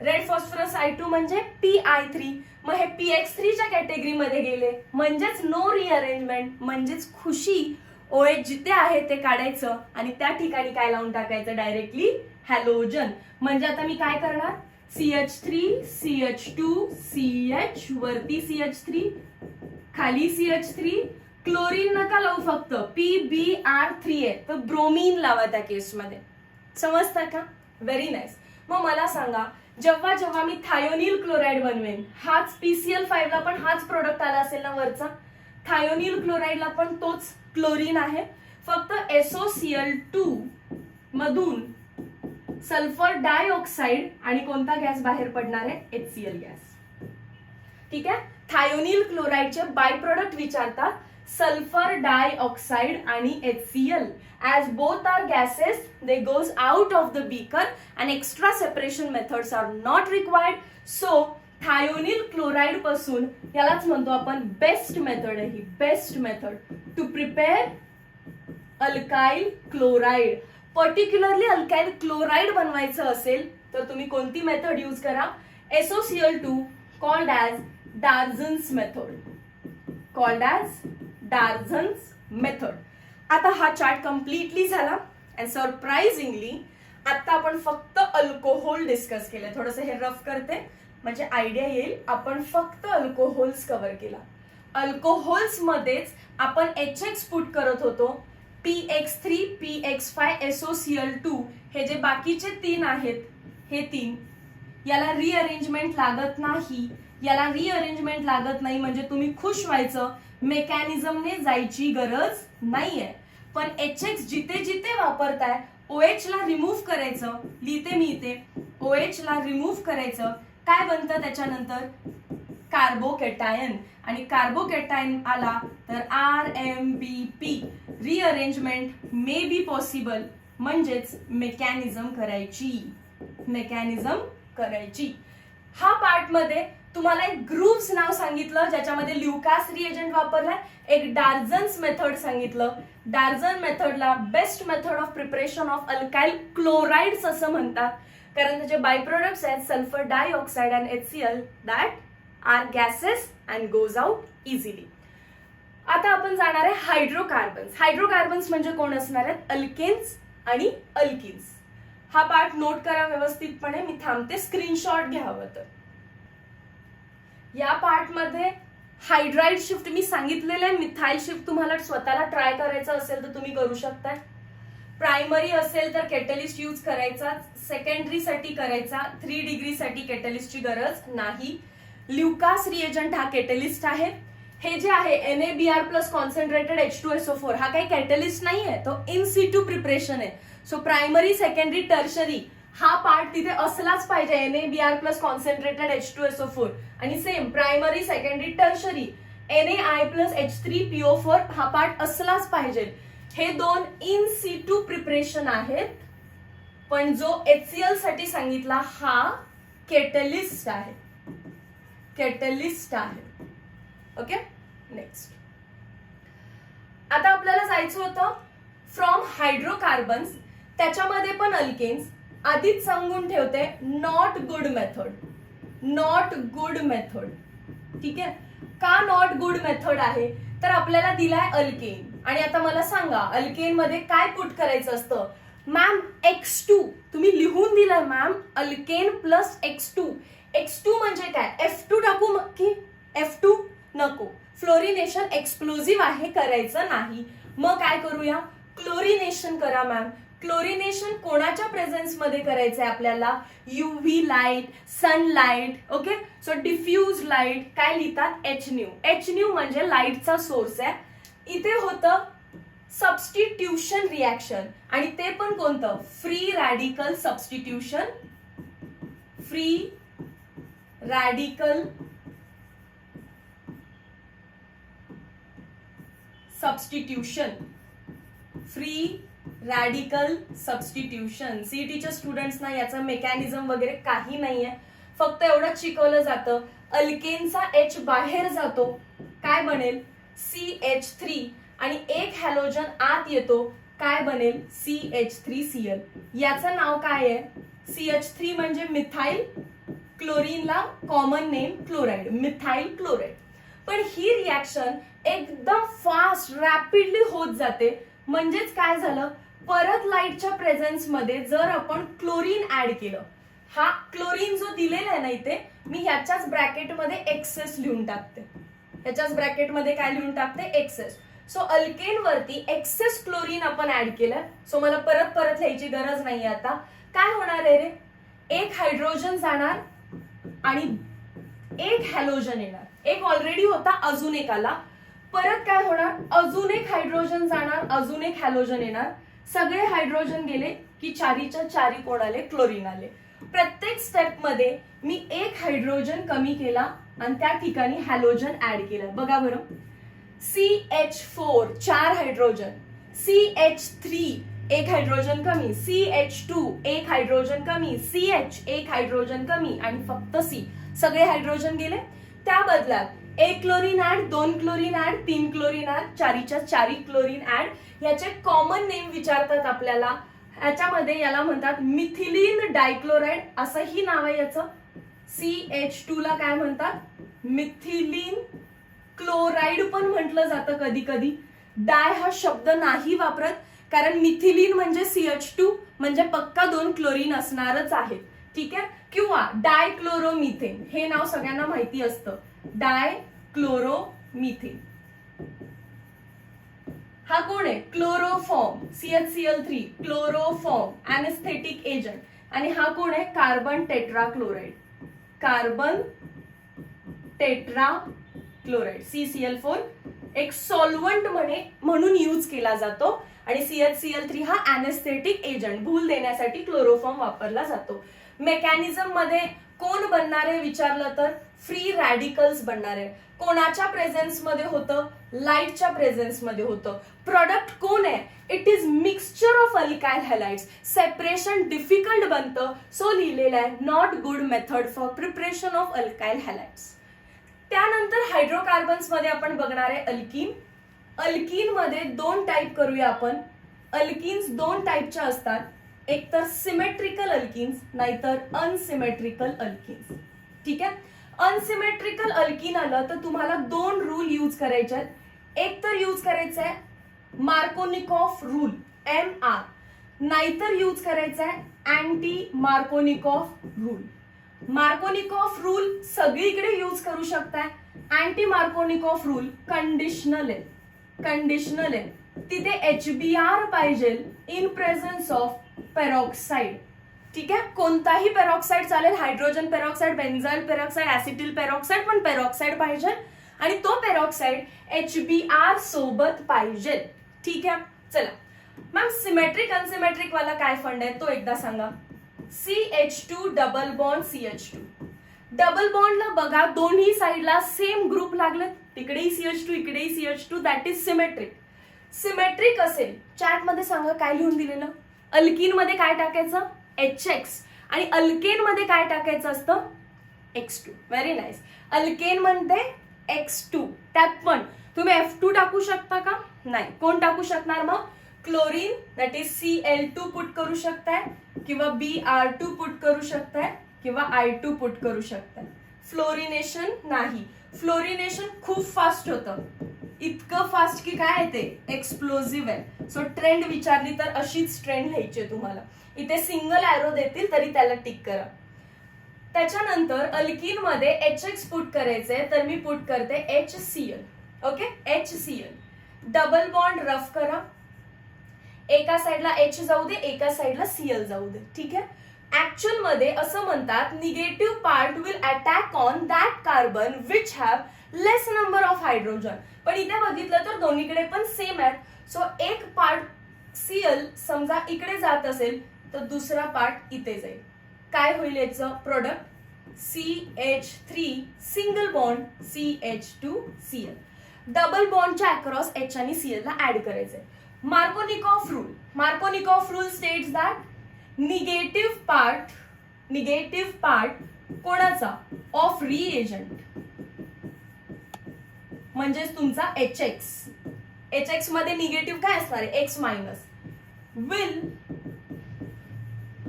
रेड फॉस्फरस I2 म्हणजे PI3. मग हे PX3च्या कॅटेगरीमध्ये गेले म्हणजेच नो रिअरेंजमेंट, म्हणजेच खुशी. OH जिथे आहे ते काढायचं आणि त्या ठिकाणी काय लावून टाकायचं, डायरेक्टली हॅलोजन. म्हणजे आता मी काय करणार, CH3, CH2, CH, वरती CH3, खाली CH3, क्लोरीन नका लावू, फक्त PBr3 आहे तर ब्रोमीन लावा त्या केसमध्ये. समजता का? Very nice. मग मला सांगा, जेव्हा जेव्हा मी थायोनिल क्लोराईड बनवेन, हाच PCl5 ला पण हाच प्रोडक्ट आला असेल ना वरचा, थायोनिल क्लोराईडला पण तोच क्लोरीन आहे, फक्त SOCl2 मधून सल्फर डायऑक्साइड आणि कोणता गॅस बाहेर पडणार आहे, HCl गॅस. ठीक आहे. थायोनिल क्लोराईडचे बाय प्रोडक्ट विचारतात, सल्फर डायऑक्साइड आणि HCl. As both are gases, they goes out of the beaker and extra separation methods are not required. So thionyl chloride पासून यालाच म्हणतो आपण बेस्ट मेथड आहे ही, best method to prepare alkyl chloride. Particularly alkyl chloride बनवायचं असेल तर तुम्ही कोणती मेथड यूज करा, SOCl2 called as Darzens method, called as Darzens method. आता हा चार्ट कम्प्लिटली झाला अँड सरप्राइझिंगली आता आपण फक्त अल्कोहोल डिस्कस केले. थोडंसं हे रफ करते म्हणजे आयडिया येईल. आपण फक्त अल्कोहोल्स कव्हर केला. अल्कोहोल्स मध्येच आपण HX पुट करत होतो, PX3, PX5, SOCl2 हे जे बाकीचे 3 आहेत, हे 3 याला रिअरेंजमेंट लागत नाही. याला रिअरेंजमेंट लागत नाही म्हणजे तुम्ही खुश व्हायचं, मेकॅनिझमने जायची गरज नाहीये. पण HX जिथे जिथे वापरताय OH ला रिमूव्ह करायचं, लिहिते मी इथे, OH ला रिमूव्ह करायचं, काय बनतं त्याच्यानंतर, कार्बोकॅटायन. आणि कार्बोकॅटायन आला तर RMBP. Rearrangement may be possible, म्हणजेच मेकॅनिझम करायची, मेकॅनिझम करायची. हा पार्ट मध्ये तुम्हाला एक ग्रुव्स नाव सांगितलं ज्याच्यामध्ये ल्युकास रिएजंट वापरलाय, एक डार्झन्स मेथड सांगितलं. डार्झन मेथडला best method of preparation of alkyl chlorides असं म्हणतात, कारण त्याचे बाय प्रोडक्ट्स आहेत sulphur dioxide and HCl that are gases and goes out easily. आता आपण जाणार आहे हायड्रोकार्बन्स. हायड्रोकार्बन्स म्हणजे कोण असणार आहेत, अल्केन्स आणि अल्किन्स. हा पार्ट नोट करा व्यवस्थितपणे, मी थांबते, स्क्रीनशॉट घ्यावं. तर या पार्ट मध्ये हायड्राइड शिफ्ट मी सांगितलेलं आहे, मिथाइल शिफ्ट तुम्हाला स्वतःला ट्राय करायचं असेल तर तुम्ही करू शकता. प्रायमरी असेल तर कॅटलिस्ट यूज करायचा, सेकंडरी साठी करायचा, 3 डिग्री साठी कॅटलिस्टची गरज नाही. ल्युकास रिएजंट हा कॅटलिस्ट आहे. हे जे आहे NaBr प्लस कॉन्सन्ट्रेटेड H2SO4 हा काही कॅटलिस्ट नाही आहे, तो इन सिटू प्रिपरेशन आहे. सो प्रायमरी सेकंडरी टर्शरी हा पार्ट तिथे असलाच पाहिजे, NaBr प्लस कॉन्सन्ट्रेटेड H2SO4. आणि same primary secondary tertiary NaI plus H3PO4 हा पार्ट असलाच पाहिजे. हे दोन इन सिटू प्रिपरेशन आहेत, पण जो HCl साठी सांगितला हा कॅटलिस्ट आहे, कॅटलिस्ट आहे. Okay, next. आता आपल्याला जायचं होतं फ्रॉम हायड्रोकार्बन्स, त्याच्यामध्ये पण अल्केन्स. आधीच सांगून ठेवते, not good method, not good method. ठीक आहे, का नॉट गुड मेथड आहे? तर आपल्याला दिलाय अल्केन, आणि आता मला सांगा अल्केन मध्ये काय पुट करायचं असतं. मॅम X2 तुम्ही लिहून दिलाय ma'am, alkane plus X2. X2 म्हणजे काय? F2 टाकू मग की F2 नको, फ्लोरिनेशन एक्सप्लोजिव्ह आहे, करायचं नाही. मग काय करूया, क्लोरिनेशन करा मॅम. क्लोरिनेशन कोणाच्या प्रेझेन्स मध्ये करायचंय आपल्याला? UV light, sunlight. Okay, so diffuse light काय लिहितात? HNu. HNu म्हणजे लाईटचा सोर्स आहे. इथे होतं सबस्टिट्यूशन रिॲक्शन, आणि ते पण कोणतं? Free radical substitution. Free radical substitution, free radical substitution. सीईटीच्या स्टुडंट्सना याचं मेकॅनिझम वगैरे काही नाहीये, फक्त एवढंच शिकवलं जातं. अल्केनचा H बाहेर जातो, काय बनेल? CH3, आणि एक हॅलोजन आत येतो, काय बनेल? CH3Cl. याचं नाव काय आहे? CH3 म्हणजे मिथाइल, क्लोरीनला common name chloride, methyl chloride. पण ही रिॲक्शन एकदम फास्ट रॅपिडली होत जाते. म्हणजेच काय झालं, परत लाईटच्या प्रेझेन्स मध्ये जर आपण क्लोरीन ऍड केलं, हा क्लोरीन जो दिलेला आहे ना इथे, मी ह्याच्याच ब्रॅकेटमध्ये एक्सेस लिहून टाकते, ह्याच्याच ब्रॅकेटमध्ये काय लिहून टाकते? एक्सेस. सो अल्केन वरती एक्सेस क्लोरीन आपण ऍड केलं, सो मला परत परत लिहायची गरज नाहीये. आता काय होणार आहे रे, एक हायड्रोजन जाणार आणि एक हॅलोजन येणार. एक ऑलरेडी होता, अजून एक आला. परत काय होणार, अजून एक हायड्रोजन जाणार, अजून एक हॅलोजन येणार. सगळे हायड्रोजन गेले की चारीच्या चारी कोण आले? क्लोरीन आले. प्रत्येक स्टेप मध्ये मी एक हायड्रोजन कमी केला आणि त्या ठिकाणी हॅलोजन ऍड केलं. बघा बरं, CH4 चार हायड्रोजन, CH3 एक हायड्रोजन कमी, CH2 एक हायड्रोजन कमी, CH एक हायड्रोजन कमी, आणि फक्त C. सगळे हायड्रोजन गेले. त्या बदल्यात एक क्लोरीन ऍड, दोन क्लोरीन ऍड, तीन क्लोरीन ऍड, चारीच्या चारी क्लोरीन ऍड. याचे कॉमन नेम विचारतात आपल्याला. ह्याच्यामध्ये याला म्हणतात मिथिलीन डायक्लोराइड, असंही नाव आहे याचं. CH2 ला काय म्हणतात? मिथिलीन क्लोराइड पण म्हटलं जातं कधी कधी. डाय हा शब्द नाही वापरत, कारण मिथिलीन म्हणजे CH2 म्हणजे पक्का दोन क्लोरीन असणारच आहे. ठीक आहे, किंवा डायक्लोरोमिथेन हे नाव सगळ्यांना माहिती असतं, डायक्लोरोमिथेन. हा कोण आहे? Chloroform, CHCl3, chloroform anaesthetic agent. आणि हा कोण आहे? Carbon tetrachloride, carbon tetrachloride, CCl4. एक सॉल्व्हंट म्हणून यूज केला जातो, आणि CHCl3 हा एनेस्थेटिक एजंट, भूल देण्यासाठी क्लोरोफॉर्म वापरला जातो. मेकॅनिझम मध्ये कोण बनणार आहे विचारलं तर फ्री रॅडिकल्स बनणार आहे. कोणाच्या प्रेझेन्स मध्ये होतं? लाईटच्या प्रेझेन्स मध्ये होतं. प्रोडक्ट कोण आहे? It is mixture of alkyl halides. Separation difficult बनतं, सो लिहिलेलं आहे not good method for preparation of alkyl halides. त्यानंतर हायड्रोकार्बन्स मध्ये आपण बघणार आहे अल्कीन. अल्कीन मध्ये दोन टाईप करूया आपण. अल्किन्स दोन टाईपच्या असतात, एक तर सिमेट्रिकल अल्किन्स, नाहीतर अनसिमेट्रिकल अल्किन्स. ठीक आहे, अनसिमेट्रिकल अल्किन आलं तर तुम्हाला दोन रूल यूज करायचे आहेत. एक तर यूज करायचं आहे मार्कोनिकॉफ रूल, MR, नाहीतर यूज करायचं आहे anti Markovnikov rule. Markovnikov rule सगळीकडे यूज करू शकताय. अँटी मार्कोनिकॉफ रूल कंडिशनल आहे, कंडिशनल आहे. तिथे HBr पाहिजे इन प्रेझेन्स ऑफ पेरॉक्साइड. ठीक आहे, कोणताही पेरॉक्साइड चालेल, हायड्रोजन पेरॉक्साइड, बेन्झाइल पेरॉक्साइड, ऍसिटिल पेरॉक्साइड, पण पेरॉक्साइड पाहिजे. आणि तो पेरॉक्साईड HBr सोबत पाहिजे. ठीक आहे, चला मॅम सिमेट्रिक अनसिमेट्रिक वाला काय फंड आहे तो एकदा सांगा. CH2 double bond CH2. Double बॉन्डला बघा दोन्ही साईडला सेम ग्रुप लागले, तिकडेही CH2 इकडेही CH2, that is symmetric. Symmetric असेल चॅट मध्ये सांगा काय लिहून दिलेलं. अल्कीन मध्ये काय टाकायचं HX आणि अल्केन मध्ये काय टाकायचं असतं X2. Very nice. अल्केन मध्ये X2, त्यात पण तुम्ही F2 टाकू शकता का? नाही. कोण टाकू शकणार मग? Chlorine, that is Cl2 put करू शकताय किंवा Br2 पुट करू शकताय किंवा I2 पुट करू शकताय. फ्लोरिनेशन नाही. फ्लोरिनेशन खूप फास्ट होतं, इतकं फास्ट की काय आहे ते एक्सप्लोजिव्ह आहे. सो ट्रेंड विचारली तर अशीच ट्रेंड लिहायची आहे तुम्हाला. इथे सिंगल ॲरो देतील तरी त्याला टिक करा. त्याच्यानंतर अल्कीन मध्ये HX पुट करायचंय तर मी पुट करते HCl. Okay, HCl. Double bond rough करा, एका साईडला H जाऊ दे, एका साईडला Cl जाऊ दे. ठीक आहे. ऍक्च्युअल मध्ये असं म्हणतात negative part will attack on that carbon which have less number of hydrogen. पण इथे बघितलं तर दोन्हीकडे पण सेम आहेत. सो एक पार्ट Cl समजा इकडे जात असेल तर दुसरा पार्ट इथे जाईल. काय होईल याचं product? CH3 single bond CH2Cl. Double बॉन्डच्या अक्रॉस H आणि Cl ला ऍड करायचंय. Markovnikov rule. Markovnikov rule states that negative part कोणाचा? ऑफ रिएजंट म्हणजेच तुमचा HX मध्ये निगेटिव्ह काय असणार आहे? X minus will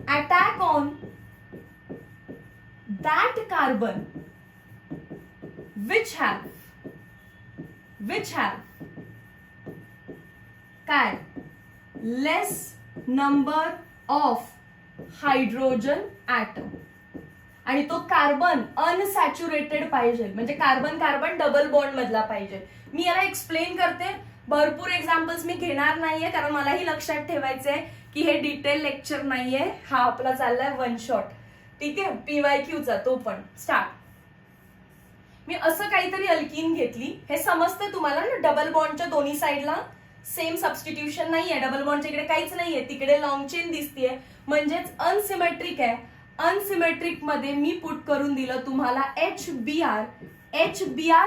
attack on that carbon which have काय? less number of hydrogen atom. आणि तो कार्बन अनसॅच्युरेटेड पाहिजे, म्हणजे कार्बन कार्बन डबल बॉन्ड मधला पाहिजे. मी याला एक्सप्लेन करते. भरपूर एक्झाम्पल्स मी घेणार नाहीये कारण मलाही लक्षात ठेवायचंय की हे डिटेल लेक्चर नाहीये, हा आपला चाललाय वन शॉट. ठीक आहे, PYQचा तो पण स्टार्ट. मी असं काहीतरी अल्कीन घेतली, हे समजतं तुम्हाला ना. डबल बॉन्डच्या दोन्ही साईडला सेम सबस्टिट्यूशन नाहीये, डबल बॉन्डच्या इकडे काहीच नाहीये, तिकडे लॉंग चेन दिसतीये म्हणजेच अनसिमेट्रिक आहे. अनसिमेट्रिक मध्ये मी पुट करून दिलं तुम्हाला HBr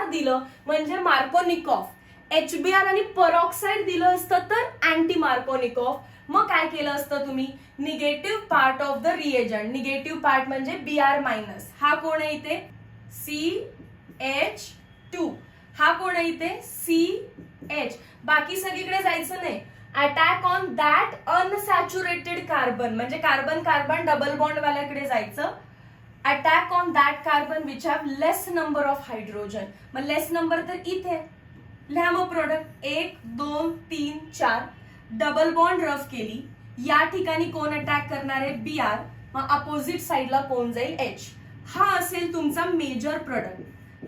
दिलं म्हणजे मार्कोनिकॉफ. HBr आणि परऑक्साईड दिलं असतं तर अँटी मार्कोनिकॉफ. मग काय केलं असतं तुम्ही? Negative part of the reagent. Negative part म्हणजे Br मायनस. हा कोण आहे इथे? CH2. हा कोण आहे इथे? CH. बाकी सगळीकडे जायचं नाही. Attack on that unsaturated carbon म्हणजे कार्बन कार्बन डबल बॉन्ड वाल्याकडे जायचं. Attack on that carbon which have less number of hydrogen. मग लेस नंबर तर इथे लिहा मग प्रोडक्ट 1 2 3 4. डबल बॉन्ड रफ केली, या ठिकाणी कोण अटॅक करणार आहे? Br. मग अपोजिट साइडला कोण जाईल? H. हा असेल तुमचा मेजर प्रोडक्ट.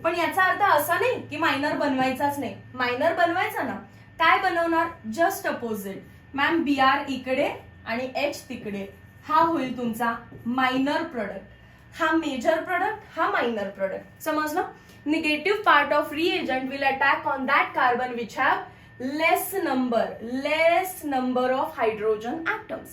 पण याचा अर्थ असा नाही की मायनर बनवायचाच नाही. मायनर बनवायचा ना. काय बनवणार? Just opposite. मॅम Br इकडे आणि H तिकडे. हा होईल तुमचा मायनर प्रोडक्ट. हा मेजर प्रोडक्ट, हा मायनर प्रोडक्ट. समजलं? Negative part of reagent will attack on that carbon which have less number of hydrogen atoms.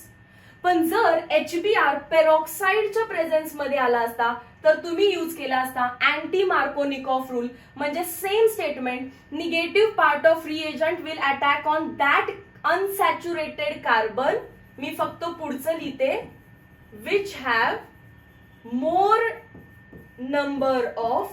पण जर HBr पेरॉक्साईडच्या प्रेझेन्स मध्ये आला असता तर तुम्ही यूज केला असता अँटी मार्कोनिकॉफ रूल. म्हणजे same statement, negative part of reagent will attack on that unsaturated carbon. मी फक्त पुढचं लिहिते, which have more number of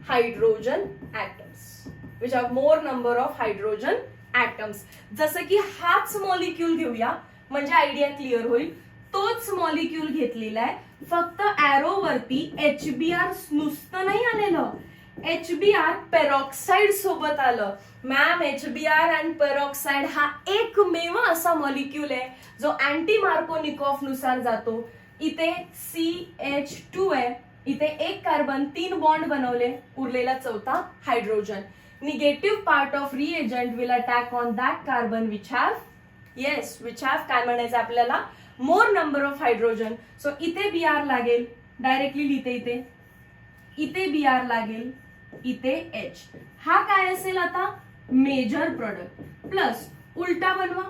hydrogen atoms. Which have more number of hydrogen atoms. जसं की हाच मॉलिक्यूल घेऊया म्हणजे आयडिया क्लिअर होईल. तोच मॉलिक्यूल घेतलेला आहे, फक्त ॲरो वरती HBr नुसतं नाही आलेलं, HBr पेरॉक्साईड सोबत आलं. मॅम HBr आणि पेरॉक्साईड हा एकमेव असा मॉलिक्यूल आहे जो अँटी मार्कोनिकॉफ नुसार जातो. इथे CH2 आहे, इथे एक कार्बन 3 बॉन्ड बनवले, उरलेला चौथा hydrogen. Negative part of reagent will attack on that carbon which have काय म्हणायचं आपल्याला? मोर नंबर ऑफ हायड्रोजन. सो इथे Br लागेल, डायरेक्टली लिहिते इथे Br लागेल, इथे H. हा काय असेल आता, मेजर प्रोडक्ट प्लस उलटा बनवा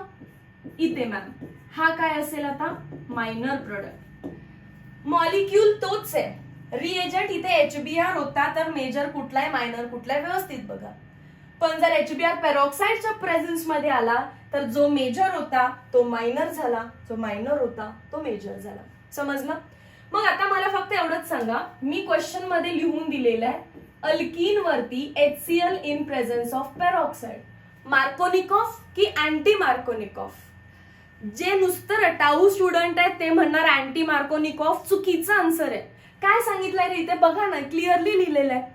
इथे मॅम, हा काय असेल आता, मायनर प्रोडक्ट. मॉलिक्यूल तोच आहे, रिएजंट इथे HBr होता, तर मेजर कुठला आहे मायनर कुठला आहे व्यवस्थित बघा. पण जर HBr पेरॉक्साइडच्या प्रेझेन्स मध्ये आला तर जो मेजर होता तो मायनर झाला, जो मायनर होता तो मेजर झाला. समजलं? मग आता मला फक्त एवढंच सांगा, मी क्वेश्चन मध्ये लिहून दिलेलं आहे अल्कीन वरती HCl in presence of peroxide, Markovnikov की अँटी मार्कोनिकॉफ. जे नुसतं रटाऊ स्टुडंट आहेत ते म्हणणार अँटी मार्कोनिकॉफ, चुकीचा आन्सर आहे. काय सांगितलंय रे इथे बघा ना, क्लिअरली लिहिलेलं आहे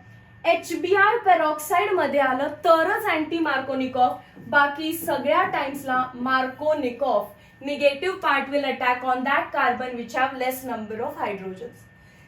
HBr पेरॉक्साइड मध्ये आलं तरच अँटी मार्कोनिकॉफ, बाकी सगळ्या टाइम्सला Markovnikov. Negative part will attack on that carbon which have less number of hydrogens.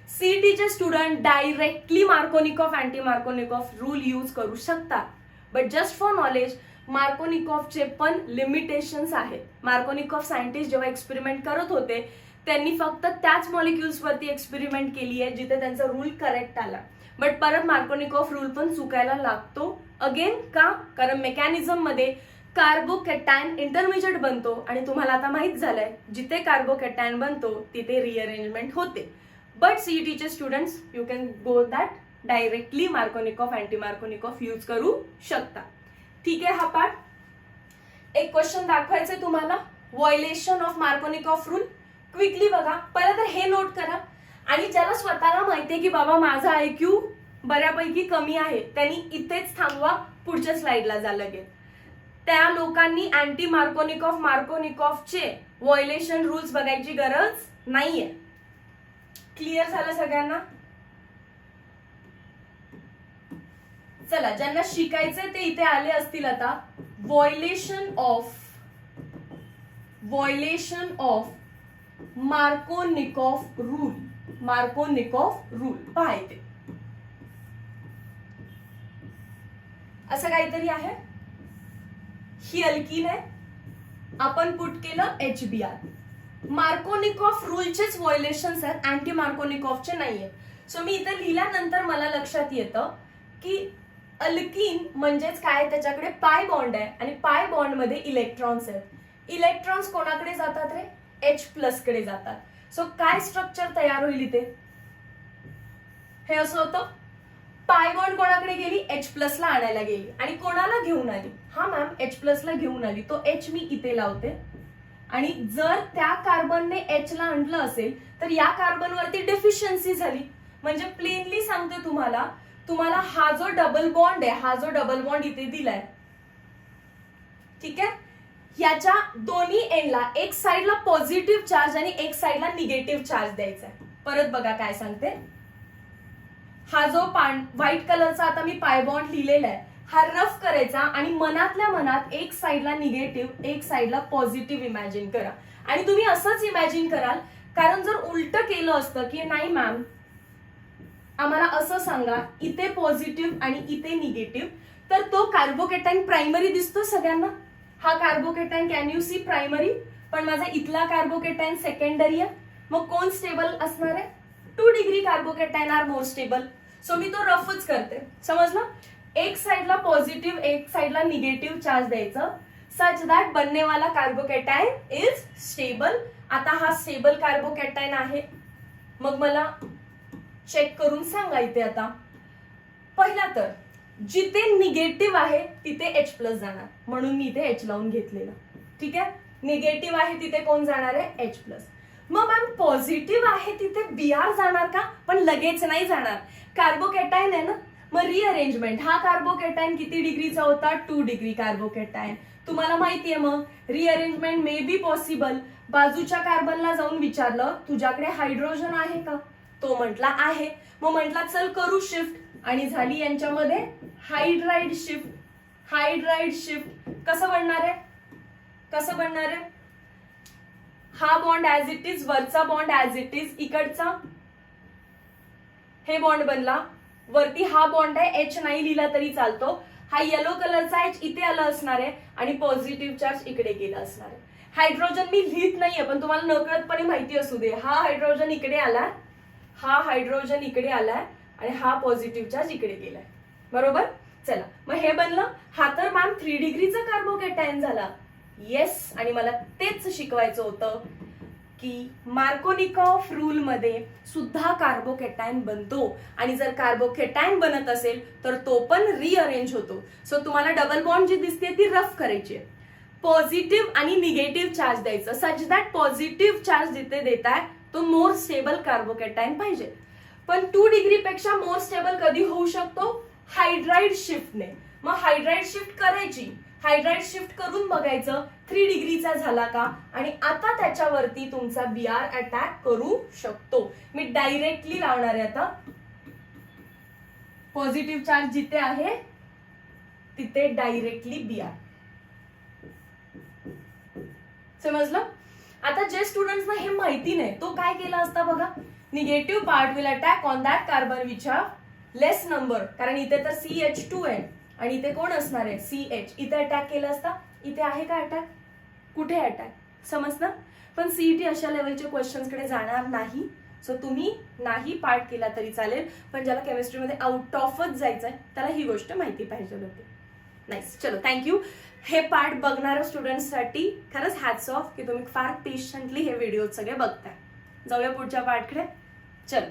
सीईटीचे student directly Markovnikov anti Markovnikov rule use करू शकतात, बट जस्ट फॉर नॉलेज मार्कोनिकॉफचे पण लिमिटेशन्स आहेत. मार्कोनिकॉफ सायंटिस्ट जेव्हा एक्सपेरिमेंट करत होते त्यांनी फक्त त्याच मॉलिक्युल्स वरती एक्सपेरिमेंट केली आहे जिथे त्यांचा रूल करेक्ट आला, बट परत मार्कोनिकॉफ रूल पण चुकायला लागतो. अगेन का, कारण मेकॅनिझम मध्ये कार्बोकॅटायन इंटरमिजिएट बनतो आणि तुम्हाला आता माहित झालंय जिथे कार्बोकॅटायन बनतो तिथे रिअरेंजमेंट होते. बट सीईटीचे students you can go that directly Markovnikov anti Markovnikov use करू शकता. ठीक आहे, हा पार्ट. एक क्वेश्चन दाखवायचंय तुम्हाला, violation of Markovnikov rule. Quickly बघा, पहिलं तर हे नोट करा, आणि ज्याला स्वतःला माहितीये की बाबा माझा IQ बऱ्यापैकी कमी आहे त्यांनी इथेच थांबवा, पुढच्या स्लाइडला जा लगेच. त्या लोकांनी अँटी मार्कोनिकॉफ मार्कोनिकॉफचे व्हायोलेशन रूल्स बघायची गरज नाहीये. क्लिअर झालं सगळ्यांना? चला, ज्यांना शिकायचे ते इथे आले असतील आता. Violation of Markovnikov rule. Markovnikov rule पहा इथे असं काहीतरी आहे. ही अल्कीन आहे, आपण पुट केलं HBr. मार्कोनिकॉफ रूलचेच व्हायोलेशन्स आहेत, अँटी मार्कोनिकॉफचे नाहीये. सो मी इथे लिहिल्यानंतर मला लक्षात येतं की अल्कीन म्हणजेच काय, त्याच्याकडे पाय बॉन्ड आहे आणि पाय बॉन्ड मध्ये इलेक्ट्रॉन्स आहेत. इलेक्ट्रॉन्स कोणाकडे जातात रे, H+ कडे जातात. सो काय स्ट्रक्चर तयार होईल इथे, हे असं होतं. पाय बॉन्ड कोणाकडे गेली, H+ ला आणायला गेली, आणि कोणाला घेऊन आली, हा मॅम H+ ला घेऊन आली. तो H मी इथे लावते, आणि जर त्या कार्बनने H ला आणलं असेल तर या कार्बन वरती डेफिशियन्सी झाली. म्हणजे प्लेनली सांगते तुम्हाला हा जो डबल बॉन्ड आहे, हा जो डबल बॉन्ड इथे दिलाय, ठीक आहे, याच्या दोन्ही एंडला एक साइडला पॉझिटिव्ह चार्ज आणि एक साइडला निगेटिव्ह चार्ज द्यायचा आहे. परत बघा काय सांगते, हा जो व्हाईट कलरचा आता मी पाय बॉन्ड लिहिलेला आहे, हा रफ करायचा आणि मनातल्या मनात एक साइडला निगेटिव्ह एक साइडला पॉझिटिव्ह इमॅजिन करा. आणि तुम्ही असंच इमॅजिन कराल, कारण जर उलट केलं असतं की नाही मॅम आम्हाला असं सांगा इथे पॉझिटिव्ह आणि इथे निगेटिव्ह, तर तो कार्बोकॅटायन प्रायमरी दिसतो सगळ्यांना. हा carbocation can you see primary, पण माझा इथला कार्बोकॅटायन सेकंडरी आहे. मग कोण स्टेबल असणार आहे, 2 degree carbocation are more stable. So मी तो रफच करते, समजलं. एक साइडला पॉझिटिव्ह एक साइडला निगेटिव्ह चार्ज द्यायचं, सच दॅट बनने वाला कार्बोकॅटायन इज स्टेबल. आता हा स्टेबल कार्बोकॅटायन आहे, मग मला चेक करून सांगा इथे. आता पहिला तर जिथे निगेटिव्ह आहे तिथे H+ जाणार, म्हणून मी इथे H लावून घेतलेलं, ठीक आहे. निगेटिव्ह आहे तिथे कोण जाणार आहे, H+. मग मॅम पॉझिटिव्ह आहे तिथे Br जाणार का, पण लगेच नाही जाणार, कार्बोकॅटायन आहे ना. मग रिअरेंजमेंट, हा कार्बोकॅटायन किती डिग्रीचा होता, 2 डिग्री कार्बोकॅटायन. तुम्हाला माहितीये मग रिअरेंजमेंट मे बी पॉसिबल. बाजूच्या कार्बनला जाऊन विचारलं तुझ्याकडे हायड्रोजन आहे का, तो म्हटला आहे. मग म्हटला चल करू शिफ्ट, आणि झाली यांच्यामध्ये हायड्राइड शिफ्ट. हायड्राइड शिफ्ट कसं बनणार आहे, हा बॉन्ड ऍज इट इज, वरचा बॉन्ड ऍज इट इज, इकडचा हे बॉन्ड बनला, वरती हा बॉन्ड आहे, H नाही लिहिला तरी चालतो. हा येलो कलरचा H इथे आला असणार आहे आणि पॉझिटिव्ह चार्ज इकडे गेला असणार आहे. हायड्रोजन मी लिहित नाहीये पण तुम्हाला नकळतपणे माहिती असू दे, हा हायड्रोजन इकडे आलाय, हा हायड्रोजन इकडे आलाय आणि हा पॉझिटिव्ह चार्ज इकडे गेलाय. बरोबर. चला मग हे बनलं. हा तर मॅम 3 डिग्रीचा कार्बोकॅटायन झाला. येस, आणि मला तेच शिकवायचं होतं की मार्कोनिकॉफ रूल मध्ये सुद्धा कार्बोकॅटायन बनतो, आणि जर कार्बोकॅटायन बनत असेल तर तो पण रिअरेंज होतो. सो तुम्हाला डबल बॉन्ड जी दिसते ती रफ करायची आहे. पॉझिटिव्ह आणि निगेटिव्ह चार्ज द्यायचं, सच दॅट पॉझिटिव्ह चार्ज जिथे देताय तो मोर स्टेबल कार्बोकॅटायन पाहिजे. पण 2 डिग्री पेक्षा मोर स्टेबल कधी होऊ शकतो? हायड्राइड शिफ्टने. मग हायड्राइड शिफ्ट करायची, हायड्राइड शिफ्ट करून बघायचं 3 डिग्रीचा झाला का, आणि आता त्याच्यावरती तुमचा बीआर अटॅक करू शकतो. मी डायरेक्टली लावणार आहे आता. पॉझिटिव्ह चार्ज जिथे आहे तिथे डायरेक्टली बीआर. समजलं. आता जे स्टुडंट्सना हे माहिती नाही तो काय केला असता बघा. Negative part will attack on that carbon which have less number, कारण इथे तर CH2 आहे आणि इथे कोण असणार आहे CH. इथे अटॅक केला असता. इथे आहे का अटॅक? कुठे अटॅक? समजलं. पण सीईटी अशा लेवलच्या क्वेश्चन्स कडे जाणार नाही. सो तुम्ही नाही पार्ट केला तरी चालेल, पण ज्याला केमिस्ट्रीमध्ये आउट ऑफच जायचंय त्याला ही गोष्ट माहिती पाहिजे होती. नाईस. चलो, थँक्यू. हे पार्ट बघणाऱ्या स्टुडंट्ससाठी खरंच हॅट्स ऑफ की तुम्ही फार पेशंटली हे व्हिडिओ सगळे बघताय. जाऊया पुढच्या पार्टकडे. चल,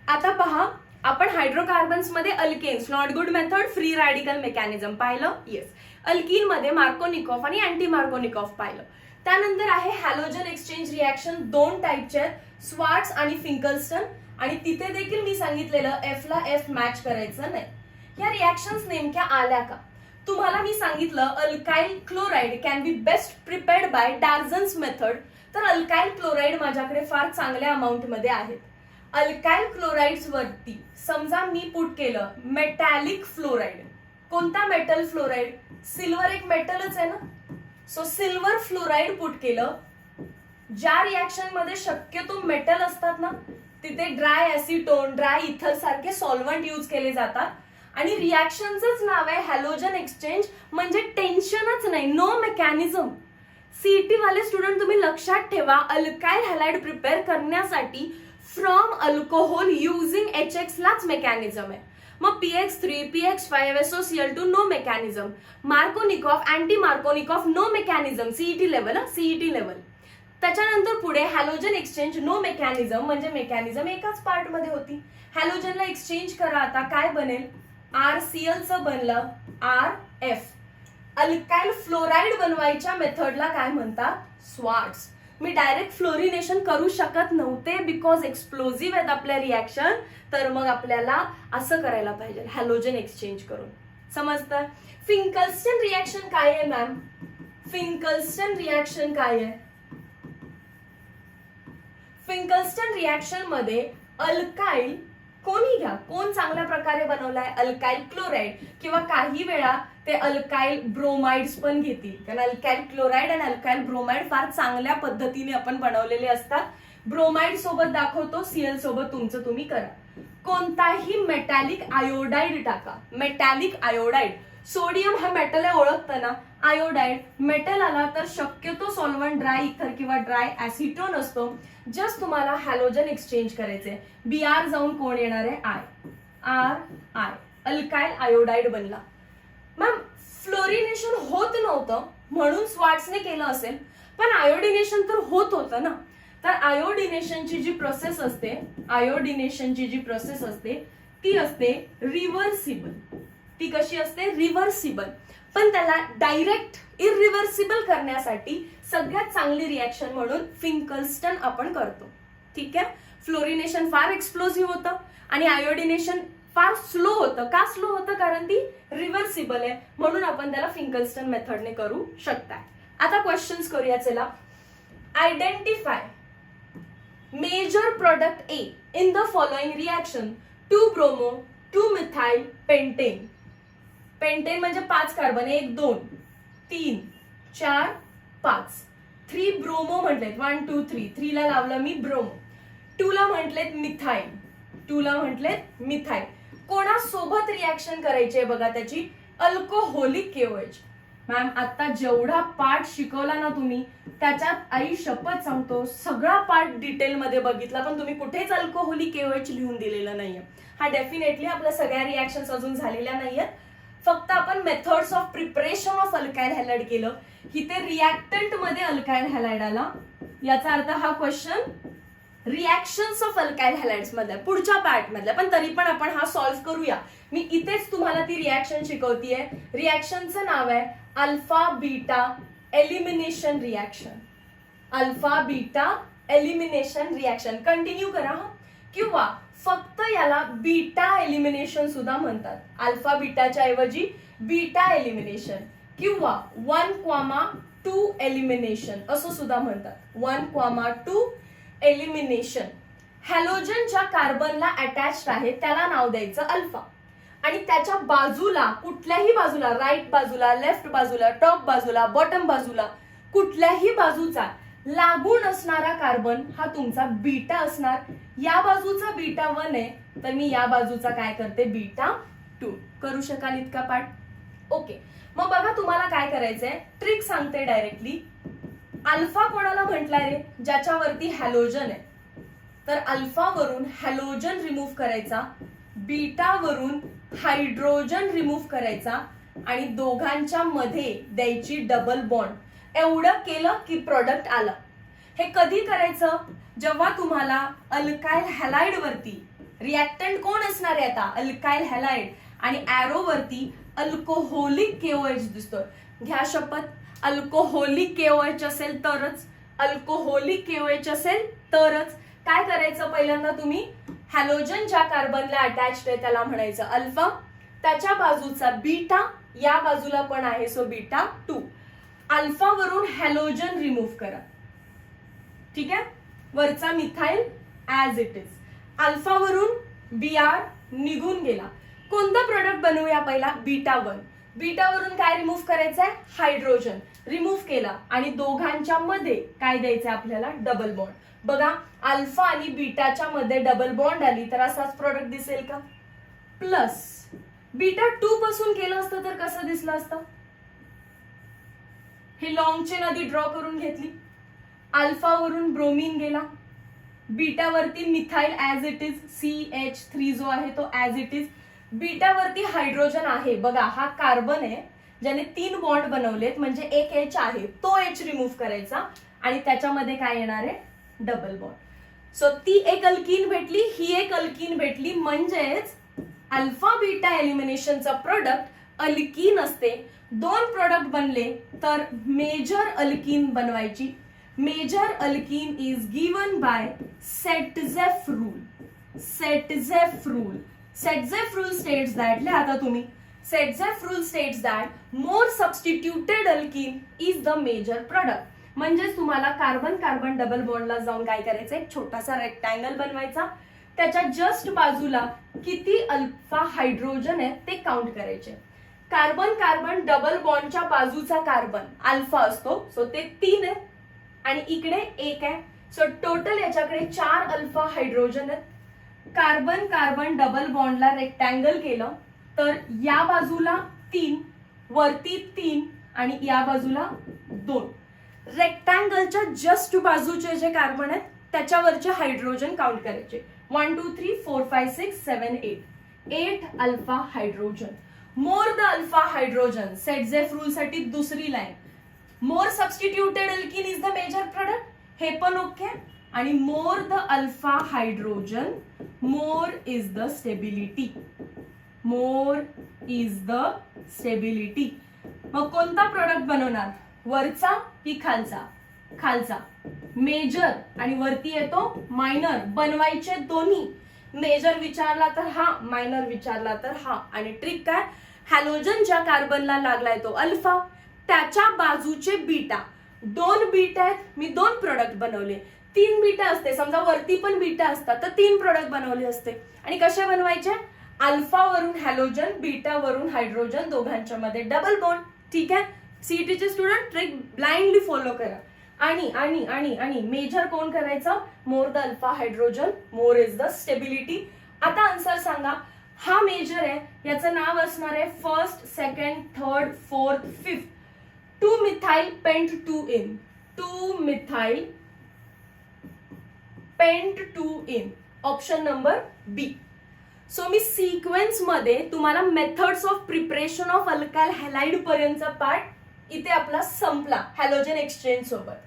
आता पहा, आपण हायड्रोकार्बन्स मध्ये alkanes, not good method, free radical mechanism पाहिलं. येस. अल्कीन मध्ये मार्कोनिकॉफ आणि अँटी मार्कोनिकॉफ पाहिलं. त्यानंतर आहे हॅलोजन एक्सचेंज रिॲक्शन. 2 टाईपचे आहेत, स्वार्ट्स आणि फिंकल्स्टन. आणि तिथे देखील मी सांगितलेलं एफ ला एफ मॅच करायचं नाही. या रिॲक्शन्स नेमक्या आल्या का? तुम्हाला मी सांगितलं alkyl chloride can be best prepared by Darzens method. तर अल्काइल क्लोराइड माझ्याकडे फार चांगल्या अमाऊंट मध्ये आहेत. अल्काइल क्लोराइड्स वरती समजा मी पुट केलं मेटॅलिक फ्लोराइड. कोणता मेटल फ्लोराइड? सिल्वर एक मेटलच आहे ना. सो सिल्वर फ्लोराइड पुट केलं. ज्या रिॲक्शन मध्ये शक्यतो मेटल असतात ना तिथे ड्राय ऍसिटोन, ड्राय इथर सारखे सॉल्व्हंट यूज केले जातात. आणि रिॲक्शनच नाव आहे हॅलोजन एक्सचेंज, म्हणजे टेन्शनच नाही, नो मेकॅनिझम. सीईटी वाले स्टुडंट तुम्ही लक्षात ठेवा, अल्काइल हॅलाइड प्रिपेअर करण्यासाठी फ्रॉम अल्कोहोल युझिंग HX लाच मेकॅनिझम आहे. मग PX3, PX5, SOCl2 no mechanism. Markovnikov, anti Markovnikov no mechanism. CET level, CET level. त्याच्यानंतर पुढे हॅलोजन एक्सचेंज नो मेकॅनिझम, म्हणजे मेकॅनिझम एकाच पार्ट मध्ये होती. हॅलोजनला एक्सचेंज करा, आता काय बनेल? RCl चं बनलं RF. अल्काइल फ्लोराइड बनवायच्या मेथडला काय म्हणतात? स्वार्ट्स. मी डायरेक्ट फ्लोरिनेशन करू शकत नव्हते बिकॉज एक्सप्लोजिव्ह आहेत आपल्या रिॲक्शन. तर मग आपल्याला असं करायला पाहिजे, हॅलोजन एक्सचेंज करून. समजतं? फिंकल्स्टन रिॲक्शन काय आहे मॅम? फिंकल्स्टन रिॲक्शन काय आहे? फिंकल्स्टन रिॲक्शन मध्ये अल्काइल कोणी घ्या, कोण चांगल्या प्रकारे बनवलाय? अल्काइल क्लोराइड, किंवा काही वेळा ते अल्काइल ब्रोमाइड्स पण घेतील, कारण अल्काइल क्लोराइड आणि अल्काइल ब्रोमाइड फार चांगल्या पद्धतीने आपण बनवलेले असतात. ब्रोमाइड सोबत दाखवतो, Cl सोबत तुमचं तुम्ही करा. कोणताही मेटॅलिक आयोडाइड टाका. मेटॅलिक आयोडाइड, सोडियम हा मेटल आहे ओळखताना. आयोडाइड मेटल आला तर शक्यतो सॉल्व्हंट ड्राय इथर किंवा ड्राय ऍसिटोन असतो. जस्ट तुम्हाला हॅलोजन एक्सचेंज करायचे. बीआर जाऊन कोण येणार आहे? आय. अल्काइल आयोडाइड बनला. मॅम फ्लोरिनेशन होत नव्हतं म्हणून स्वार्ट्सने केलं असेल, पण आयोडिनेशन तर होत होतं ना. तर आयोडिनेशनची जी प्रोसेस असते, ती असते रिव्हर्सिबल. ती कशी असते? रिव्हर्सिबल. पण त्याला डायरेक्ट इरिव्हर्सिबल करण्यासाठी सगळ्यात चांगली रिॲक्शन म्हणून फिंकल्स्टन आपण करतो. ठीक आहे. फ्लोरिनेशन फार एक्सप्लोसिव्ह होतं आणि आयोडिनेशन फार स्लो होतं. का स्लो होतं? कारण ती रिव्हर्सिबल आहे, म्हणून आपण त्याला फिंकल्स्टन मेथडने करू शकता. आता क्वेश्चन्स करूया. चला, identify major product A in the following reaction. 2 bromo, 2 methyl, pentane. Pentane म्हणजे 5 कार्बन, 1 2 3 4 5. 3 ब्रोमो म्हटलेत, 1 2 3. 3 ला लावलं मी ब्रोमो. 2 ला म्हटलेत मिथाइल. कोणासोबत रिॲक्शन करायची आहे बघा त्याची? Alcoholic KOH. मॅम आता जेवढा पार्ट शिकवला ना तुम्ही त्याच्यात आई शपथ सांगतो सगळा पार्ट डिटेलमध्ये बघितला, पण तुम्ही कुठेच अल्कोहोलिक KOH लिहून दिलेलं नाहीये. हा डेफिनेटली आपल्या सगळ्या रिॲक्शन्स अजून झालेल्या नाहीयेत. फक्त आपण methods of preparation of alkyl halide केलं. इथे रिॲक्टंट मध्ये अल्काइल हॅलाइड आला, याचा अर्थ हा क्वेश्चन रिॲक्शन्स ऑफ अल्काइल हॅलाइड्स मध्ये पुढच्या पार्ट मधल्या, पण तरी पण आपण हा सॉल्व्ह करूया. मी इथेच तुम्हाला ती रिॲक्शन शिकवतीये. रिॲक्शनचं नाव आहे alpha beta elimination reaction. Alpha beta elimination reaction. Continue करा हा. किंवा फक्त याला बीटा एलिमिनेशन सुद्धा म्हणतात. अल्फा बीटाच्या ऐवजी बीटा एलिमिनेशन किंवा 1,2 एलिमिनेशन असं सुद्धा म्हणतात. 1,2 एलिमिनेशन. हॅलोजन ज्या कार्बनला अटॅच्ड आहे त्याला नाव द्यायचं अल्फा, आणि त्याच्या बाजूला कुठल्याही बाजूला, राईट बाजूला, लेफ्ट बाजूला, टॉप बाजूला, बॉटम बाजूला, कुठल्याही बाजूचा लागून असणारा कार्बन हा तुमचा बीटा असणार. या बाजूचा बीटा 1 आहे तर मी या बाजूचा काय करते, बीटा 2. करू शकाल इतका पार्ट? ओके. मग बघा तुम्हाला काय करायचंय, ट्रिक सांगते डायरेक्टली. अल्फा कोणाला म्हटलाय रे, ज्याच्यावरती हॅलोजन आहे. तर अल्फा वरून हॅलोजन रिमूव्ह करायचा, बीटा वरून हायड्रोजन रिमूव्ह करायचा आणि दोघांच्या मध्ये द्यायची डबल बॉन्ड. एवढं केलं की प्रोडक्ट आलं. हे कधी करायचं, जेव्हा तुम्हाला अल्काइल हॅलाइड वरती रिॲक्टंट कोण असणार आहे आता, अल्काइल हॅलाइड, आणि ॲरो वरती अल्कोहोलिक KOH दिसतोय. घ्या शपथ, अल्कोहोलिक KOH असेल तरच, अल्कोहोलिक KOH असेल तरच काय करायचं, पहिल्यांदा तुम्ही हॅलोजन ज्या कार्बनला अटॅच्ड आहे त्याला म्हणायचं अल्फा, त्याच्या बाजूचा बीटा, या बाजूला पण आहे सो बीटा 2. अल्फा वरून हॅलोजन रिमूव्ह करा. ठीक आहे, वरचा methyl as it is. Alpha वरून Br निघून गेला. कोणता प्रोडक्ट बनवूया पहिला, बीटा 1. बीटा वरून काय रिमूव्ह करायचंय, हायड्रोजन रिमूव्ह केला आणि दोघांच्या मध्ये काय द्यायचंय आपल्याला, डबल बॉन्ड. बघा अल्फा आणि बीटाच्या मध्ये डबल बॉन्ड आली तर असाच प्रोडक्ट दिसेल का. प्लस बीटा 2 पासून केलं असतं तर कसं दिसलं असतं, हे लॉंग चेन आधी ड्रॉ करून घेतली. अल्फा वरून ब्रोमीन गेला, बीटा वरती methyl as it is, CH3 जो आहे तो ऍज इट इज. बीटा वरती हायड्रोजन आहे. बघा हा कार्बन आहे ज्याने 3 बॉन्ड बनवलेत, म्हणजे एक H आहे, तो H रिमूव्ह करायचा आणि त्याच्यामध्ये काय येणार आहे, डबल बॉन्ड. सो ती एक अल्कीन भेटली, ही एक अल्कीन भेटली, म्हणजेच अल्फा बीटा एलिमिनेशनचा प्रोडक्ट अल्कीन असते. 2 प्रोडक्ट बनले तर मेजर अल्कीन बनवायची. Major alkene is given by Saytzeff rule. Saytzeff rule. Saytzeff rule states that, लिहा आता तुम्ही. Saytzeff rule states that more substituted alkene is the major product. म्हणजे तुम्हाला कार्बन कार्बन डबल बॉन्डला जाऊन काय करायचं, एक छोटासा रेक्टँगल बनवायचा, त्याच्या जस्ट बाजूला किती अल्फा हायड्रोजन आहे ते काउंट करायचे. कार्बन कार्बन डबल बॉन्डच्या बाजूचा कार्बन अल्फा असतो, सो ते 3 आहे आणि इकडे 1 आहे. सो टोटल याच्याकडे 4 अल्फा हायड्रोजन आहेत. कार्बन कार्बन डबल बॉन्डला रेक्टँगल केलं तर या बाजूला 3, वरती 3 आणि या बाजूला 2. रेक्टँगलच्या जस्ट बाजूचे जे कार्बन आहेत त्याच्यावरचे हायड्रोजन काउंट करायचे. 1 2 3 4 5 6 7 8 alpha hydrogen. More the alpha hydrogen, Saytzeff rule साठी दुसरी line. More substituted alkene is the major product, हे पण ओके. आणि more the alpha hydrogen, more is the stability. More is the stability. मग कोणता प्रोडक्ट बनवणार, वरचा की खालचा, खालचा. मेजर आणि वरती येतो मायनर, बनवायचे दोन्ही. मेजर विचारला तर हा, मायनर विचारला तर हा. आणि ट्रिक काय, हॅलोजन ज्या कार्बनला लागलाय तो अल्फा, त्याच्या बाजूचे बीटा. 2 बीटा आहेत, मी 2 प्रोडक्ट बनवले. 3 बीटा असते, समजा वरती पण बीटा असतात तर 3 प्रोडक्ट बनवले असते. आणि कसे बनवायचे, अल्फा वरून हॅलोजन, बीटा वरून हायड्रोजन, दोघांच्या मध्ये डबल बॉन्ड. ठीक आहे, सीईटीचे स्टुडंट ट्रिक ब्लाइंडली फॉलो करा. आणि आणि आणि आणि मेजर कोण करायचं, more the alpha hydrogen, more is the stability. आता आन्सर सांगा, हा मेजर आहे, याचं नाव असणार आहे first, second, third, fourth, fifth. 2-methyl pent 2-ene, 2-methyl pent 2-ene, option number B. So मी सिक्वेन्स मध्ये तुम्हाला methods of preparation of alkyl halide पर्यंतचा पार्ट इथे आपला संपला हॅलोजन एक्सचेंज सोबत.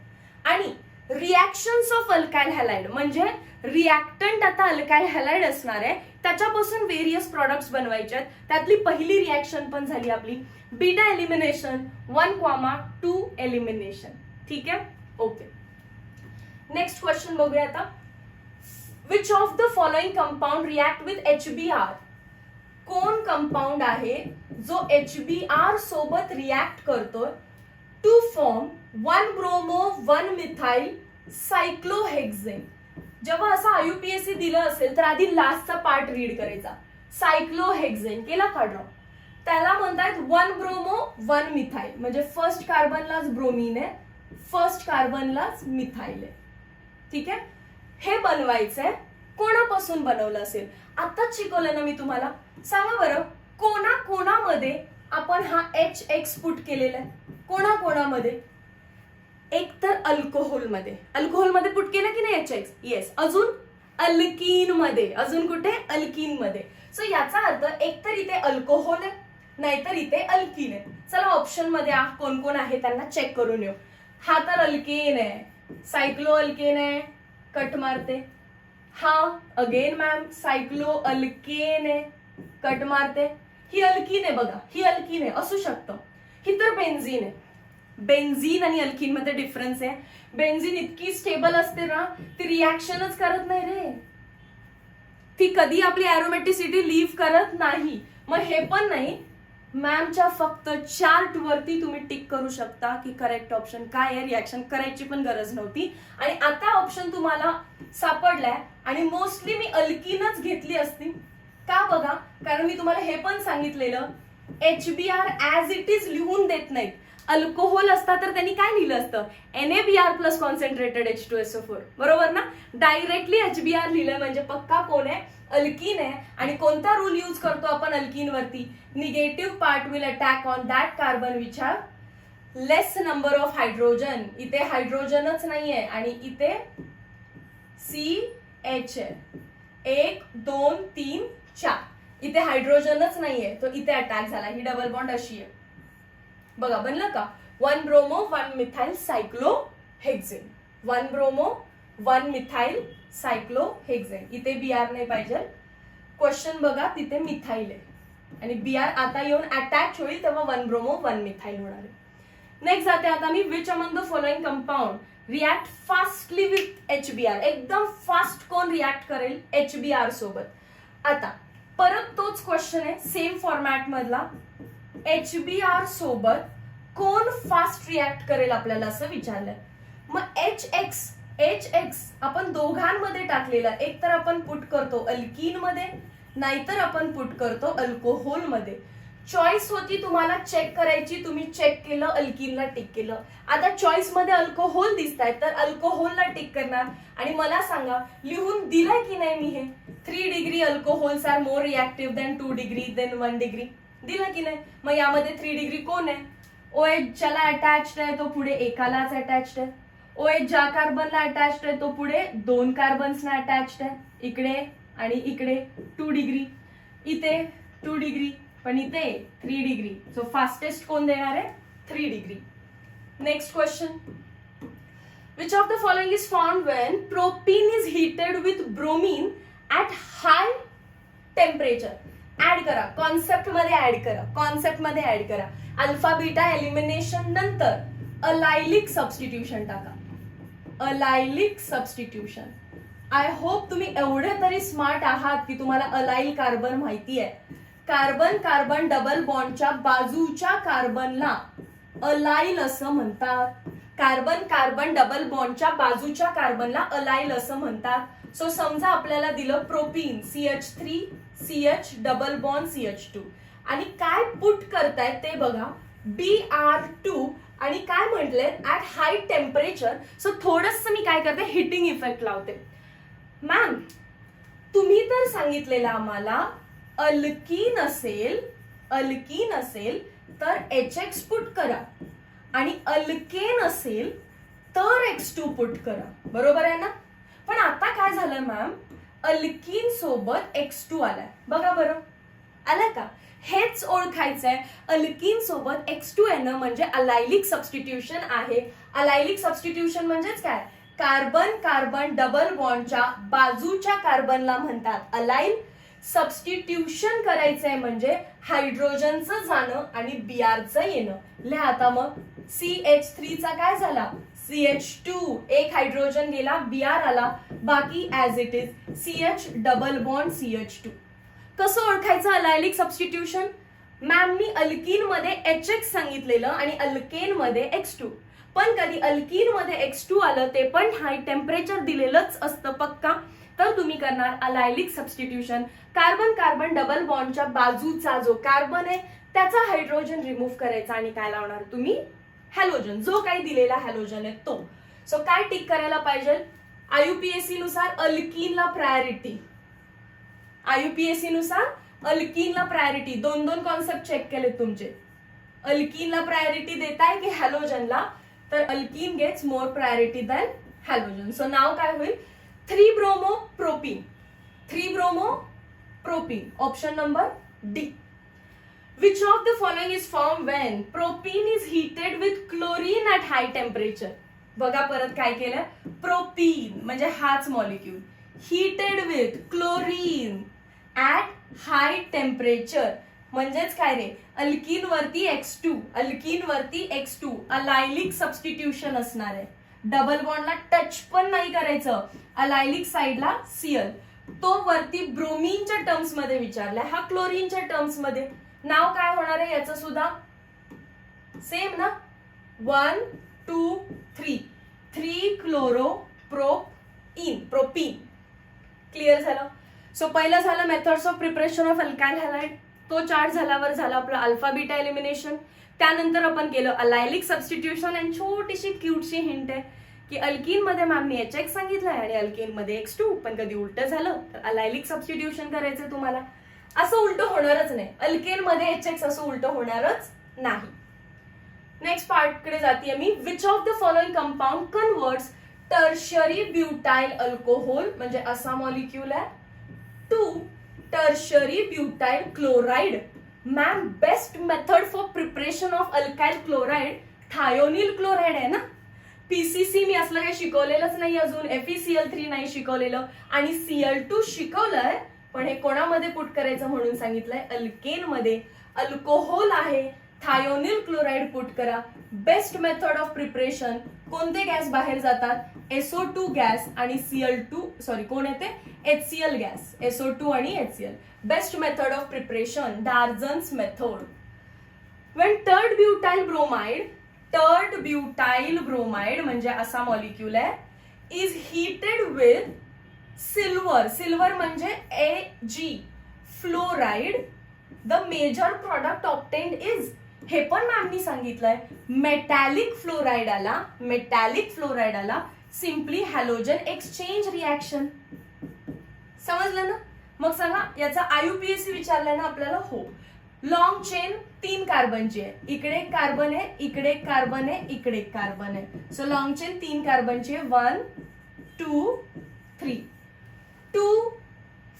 आणि रिॲक्शन्स ऑफ अल्काइल हॅलाइड म्हणजे रिॲक्टंट आता अल्काइल हॅलाइड असणार आहे, त्याच्यापासून व्हेरियस प्रॉडक्ट्स बनवायचे आहेत. त्यातली पहिली रिॲक्शन पण झाली आपली बीटा एलिमिनेशन, 1,2 एलिमिनेशन. ठीक आहे, ओके. नेक्स्ट क्वेश्चन बघूया आता. Which of the following compound react with HBr? कोण कंपाऊंड आहे जो HBr सोबत रिॲक्ट करतोय टू फॉर्म 1-bromo 1-methyl सायक्लोहेक्झेन? जेव्हा असं IUPAC दिलं असेल तर आधी लास्टचा पार्ट रीड करायचा. सायक्लोहेक्झेन केला का ड्रॉ? त्याला म्हणतात 1-bromo 1-methyl, म्हणजे फर्स्ट कार्बनलाच ब्रोमीन आहे, फर्स्ट कार्बनलाच मिथाईल आहे. ठीक आहे, हे बनवायचंय. कोणापासून बनवलं असेल? आताच शिकवलं ना मी तुम्हाला. सांगा बरं, कोणामध्ये आपण हा HX पुट केलेला आहे? कोणामध्ये? एक तर अल्कोहोलमध्ये पुट केलं की नाही HX? येस. अजून अल्कीन मध्ये, अजून कुठे? अल्कीन मध्ये. सो याचा अर्थ एक तर इथे अल्कोहोल आहे, नाहीतर इथे अल्कीन आहे. चला ऑप्शन मध्ये कोण कोण आहे त्यांना चेक करून येऊ. हा तर अल्केन आहे, सायक्लो अल्केन आहे, कट मारते. हा अगेन मॅम सायक्लो अल्केन आहे, कट मारते. ही अल्कीन आहे बघा, ही अल्कीन आहे, असू शकतं. ही तर बेन्झीन आहे. बेन्झीन आणि अल्कीन मध्ये डिफरन्स आहे. बेन्झीन इतकी स्टेबल असते ना, ती रिॲक्शनच करत नाही रे, ती कधी आपली अरोमॅटिसिटी लीव्ह करत नाही. मग हे पण नाही. मॅमच्या फक्त चार्ट वरती तुम्ही टिक करू शकता की करेक्ट ऑप्शन काय आहे. रिॲक्शन करायची पण गरज नव्हती. आणि आता ऑप्शन तुम्हाला सापडलाय आणि मोस्टली मी अल्कीनच घेतली असती. का बघा, कारण मी तुम्हाला हे पण सांगितलेलं HBr ऍज इट इज लिहून देत नाहीत. अल्कोहोल असता तर त्यांनी काय लिहिलं असतं? NaBr प्लस कॉन्सन्ट्रेटेड H2SO4, बरोबर ना? डायरेक्टली HBr लिहिलंय म्हणजे पक्का कोण आहे? अल्कीन आहे. आणि कोणता रूल यूज करतो आपण अल्कीन वरती? Negative part will attack on that carbon which have less number of hydrogen. इथे हायड्रोजनच नाहीये आणि इथे CH आहे. 1, 2, 3, 4. इथे हायड्रोजनच नाहीये, तो इथे अटॅक झाला. ही डबल बॉन्ड अशी आहे बघा. बनलं का? 1-bromo 1-methyl सायक्लोहेक्झेन, 1-bromo 1-methyl सायक्लोहेक्झेन. इथे Br नाही पाहिजे. क्वेश्चन बघा, तिथे मिथाईल आहे आणि Br आता येऊन अटॅच होईल तेव्हा 1-bromo 1-methyl होणार आहे. नेक्स्ट जाते आता मी. Which among the following compound react fastly with HBr? एकदम फास्ट कोण रिॲक्ट करेल HBr सोबत? आता परत तोच क्वेश्चन आहे, सेम फॉर्मॅट मधला. HBr सोबत कोण फास्ट रिॲक्ट करेल आपल्याला असं विचारलंय. मग HX आपण दोघांमध्ये टाकलेला. एक तर आपण पुट करतो अल्कीन मध्ये, नाहीतर आपण पुट करतो अल्कोहोल मध्ये. चॉईस होती तुम्हाला चेक करायची, तुम्ही चेक केलं, अल्कीनला टिक केलं. आता चॉईस मध्ये अल्कोहोल दिसतायत तर अल्कोहोलला टिक करणार. आणि मला सांगा, लिहून दिलंय की नाही मी हे? 3 degree alcohols are more reactive than 2 degree then 1 degree. दिलं की नाही? मग यामध्ये 3 डिग्री कोण आहे? OH ज्याला अटॅच्ड आहे तो पुढे एकालाच अटॅच्ड आहे. OH ज्या कार्बनला अटॅच्ड आहे तो पुढे 2 कार्बन्सना अटॅच्ड आहे. इकडे आणि इकडे 2 डिग्री, इथे 2 डिग्री, पण इथे 3 डिग्री. सो फास्टेस्ट कोण देणार आहे? 3 degree. Next question. Which of the following is found when propene is heated with bromine at high temperature? Add करा, कॉन्सेप्ट मध्ये ऍड करा. अल्फा बीटा एलिमिनेशन नंतर अलायलिक सबस्टिट्यूशन टाका. अलायलिक सबस्टिट्यूशन. आय होप तुम्ही एवढे तरी स्मार्ट आहात की तुम्हाला अलाइल कार्बन माहिती आहे. कार्बन कार्बन डबल बॉन्डच्या बाजूच्या कार्बनला अलाइल असं म्हणतात. कार्बन कार्बन डबल बॉन्डच्या बाजूच्या कार्बनला अलाइल असं म्हणतात. सो समजा आपल्याला दिलं propene CH3 CH double bond CH2 आणि काय पुट करतायत ते बघा, Br2 आणि काय म्हटलंय ऍट हाय टेम्परेचर. सो थोडस मी काय करते, हिटिंग इफेक्ट लावते. मॅम तुम्ही तर सांगितलेलं आम्हाला अल्कीन असेल तर HX पुट करा. आणि अल्केन असेल तर X2 पुट करा, बरोबर आहे ना. पण आता काय झालं मॅम, अल्कीन सोबत X2 आलाय, बघा बरं आलाय का. हेच ओळखायचंय, अल्कीन सोबत X2 येणं म्हणजे अलायलिक सबस्टिट्यूशन आहे. अलायलिक सबस्टिट्यूशन म्हणजेच काय, कार्बन कार्बन डबल बॉन्डच्या बाजूच्या कार्बनला म्हणतात अलाइल. सबस्टिट्यूशन करायचंय म्हणजे हायड्रोजनचं जाणं आणि Br येणं. लिहा आता मग, CH3 चा काय झाला, CH2, एक हायड्रोजन गेला, Br आला, बाकी as it is CH double bond CH2. कसं ओळखायचं अलायलिक सबस्टिट्यूशन, मॅम मी अल्कीन मध्ये HX सांगितलेलं आणि अल्केन मध्ये X2. पण कधी अल्कीन मध्ये X2 आलं ते पण हाय टेम्परेचर दिलेलंच असतं पक्का, तर तुम्ही करणार अलायलिक सबस्टिट्यूशन. कार्बन कार्बन डबल बॉन्डच्या बाजूचा जो कार्बन आहे त्याचा हायड्रोजन रिमूव्ह करायचा आणि काय लावणार तुम्ही, हॅलोजन, जो काही दिलेला हॅलोजन आहे तो. सो काय टिक करायला पाहिजे, IUPAC नुसार अल्कीनला प्रायोरिटी, IUPAC नुसार अल्कीनला प्रायोरिटी. दोन दोन कॉन्सेप्ट चेक केले तुमचे. अल्कीनला प्रायोरिटी देताय की हॅलोजनला, तर alkene gets more priority than halogen. So नाव काय होईल, three bromo propene. Three bromo propene, option number D. Which of the following is formed when propene is heated with chlorine at high temperature? बघा परत काय केलं, प्रोपीन म्हणजे हाच molecule, heated with chlorine at high temperature म्हणजेच काय रे, अल्कीन वरती X2, अल्कीन वरती X2, अलायलिक सबस्टिट्यूशन असणार आहे. डबल बॉन्डला टच पण नाही करायचं, अलायलिक साइडला Cl. तो वरती ब्रोमीनच्या टर्म्स मध्ये विचारलाय, हा क्लोरीनच्या टर्म्स मध्ये. नाव काय होणार आहे याचं सुद्धा सेम ना, 1 2 3, 3 क्लोरो प्रोपीन, प्रोपीन. क्लिअर झालं. सो पहिलं झालं methods of preparation of alkyl halide, तो चार्ट झाल्यावर झालं आपलं अल्फा बीटा एलिमिनेशन. त्यानंतर आपण केलं अलायलिक सबस्टिट्यूशन. आणि छोटीशी क्यूटशी हिंट आहे की अल्कीन मध्ये मॅमनी HX सांगितलंय आणि अल्कीन मध्ये X2, पण कधी उलट झालं तर अलायलिक सबस्टिट्यूशन करायचंय तुम्हाला. असं उलट होणारच नाही, अल्केन मध्ये HX असं उलट होणारच नाही. नेक्स्ट पार्ट कडे जाते मी. Which of the following compound converts tertiary butyl alcohol म्हणजे असा मॉलिक्यूल आहे to tertiary butyl chloride. Ma'am best method for preparation of alkyl chloride thionyl chloride आहे ना. PCC मी असलं काही शिकवलेलंच नाही अजून, FeCl3 नाही शिकवलेलं आणि Cl2 शिकवलंय, पण हे कोणामध्ये पुट करायचं म्हणून सांगितलंय, अल्केन मध्ये. अल्कोहोल आहे, थायोनिल क्लोराइड पुट करा. बेस्ट मेथड ऑफ प्रिपरेशन, कोणते गॅस बाहेर जातात, SO2 गॅस आणि Cl2, सॉरी कोण येते, HCl गॅस, SO2 आणि HCl. Best method of preparation Darzens method. When tert butyl bromide म्हणजे असा मॉलिक्यूल आहे, is heated with silver, silver म्हणजे Ag fluoride. The major product obtained is, हे पण मॅमनी सांगितलंय, मेटॅलिक फ्लोराइड आला, मेटॅलिक फ्लोराइड आला, सिम्पली हॅलोजन एक्सचेंज रिॲक्शन. समजलं ना. मग सांगा याचा IUPAC विचारलाय ना आपल्याला. हो, लॉंग चेन 3 कार्बनची आहे, इकडे एक कार्बन आहे, इकडे एक कार्बन आहे, इकडे एक कार्बन आहे. सो लॉंग चेन 3 कार्बनची आहे, 1 2 3. 2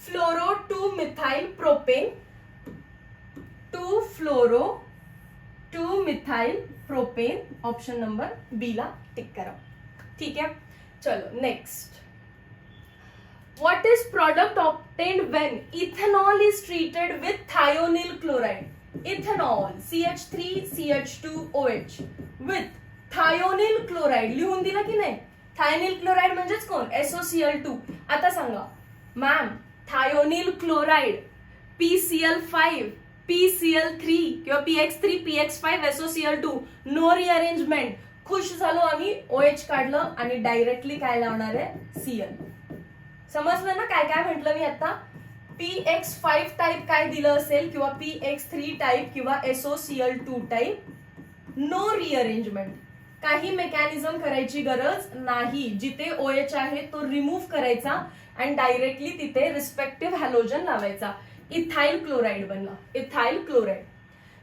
फ्लोरो 2 मिथाइल प्रोपेन, 2 फ्लोरो 2 मिथाइल प्रोपेन, ऑप्शन नंबर बी ला टिक करा. ठीक है, चलो next. What is product obtained when ethanol is treated with thionyl chloride? Ethanol CH3 CH2OH with thionyl chloride लिहून दिला की नाही. थायोनिल क्लोराइड म्हणजेच कोण, SOCl2. आता सांगा ma'am, thionyl chloride PCl5 PCl3 किंवा PX3 PX5 SOCl2, no rearrangement. खुश झालो आम्ही, OH काढलं आणि डायरेक्टली काय लावणार आहे, Cl. समजलं ना काय काय म्हटलं मी आता. PX5 टाईप काय दिलं असेल किंवा PX3 टाईप किंवा SOCl2 टाईप, नो रिअरेंजमेंट. काही मेकॅनिझम करायची गरज नाही. जिथे OH आहे तो रिमूव्ह करायचा आणि डायरेक्टली तिथे रिस्पेक्टिव्ह हॅलोजन लावायचा. इथाइल क्लोराइड बनला, ethyl chloride.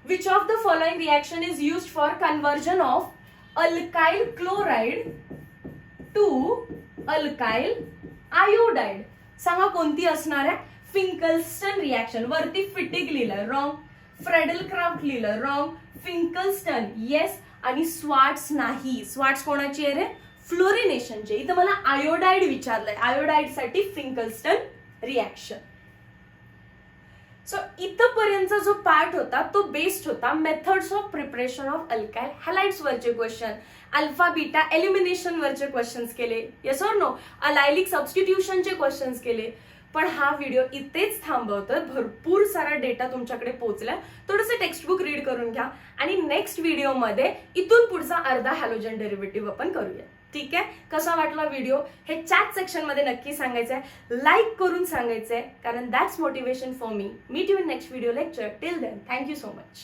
Which of the following reaction is used for conversion of alkyl chloride to alkyl iodide. सांगा कोणती असणार आहे? Finkelstein reaction. वरती फिटिक लिहिलं रॉंग, फ्रेडल क्राफ्ट लिहिलं रॉंग, फिंकल्स्टन येस, आणि स्वार्ट्स नाही. स्वार्ट्स कोणाची आहे रे? फ्लोरिनेशनचे. इथं मला आयोडाइड विचारलंय, आयोडाइड साठी फिंकल्स्टन रिॲक्शन. सो इथपर्यंतचा जो पार्ट होता तो बेस्ड होता methods of preparation of alkyl halides वरचे क्वेश्चन, अल्फा बीटा एलिमिनेशन वरचे क्वेश्चन्स केले, येस ऑर नो, अलायलिक सबस्टिट्यूशनचे क्वेश्चन्स केले. पण हा व्हिडिओ इथेच थांबवतोय. भरपूर सारा डेटा तुमच्याकडे पोहोचलाय. थोडंसं टेक्स्टबुक रीड करून घ्या आणि नेक्स्ट व्हिडिओमध्ये इथून पुढचा अर्धा हॅलोजन डेरिव्हेटिव्ह आपण करूया. ठीक आहे? कसा वाटला व्हिडिओ हे चॅट सेक्शन मध्ये नक्की सांगायचंय, लाईक करून सांगायचंय, कारण that's motivation for me. Meet you in next video lecture. Till then thank you so much.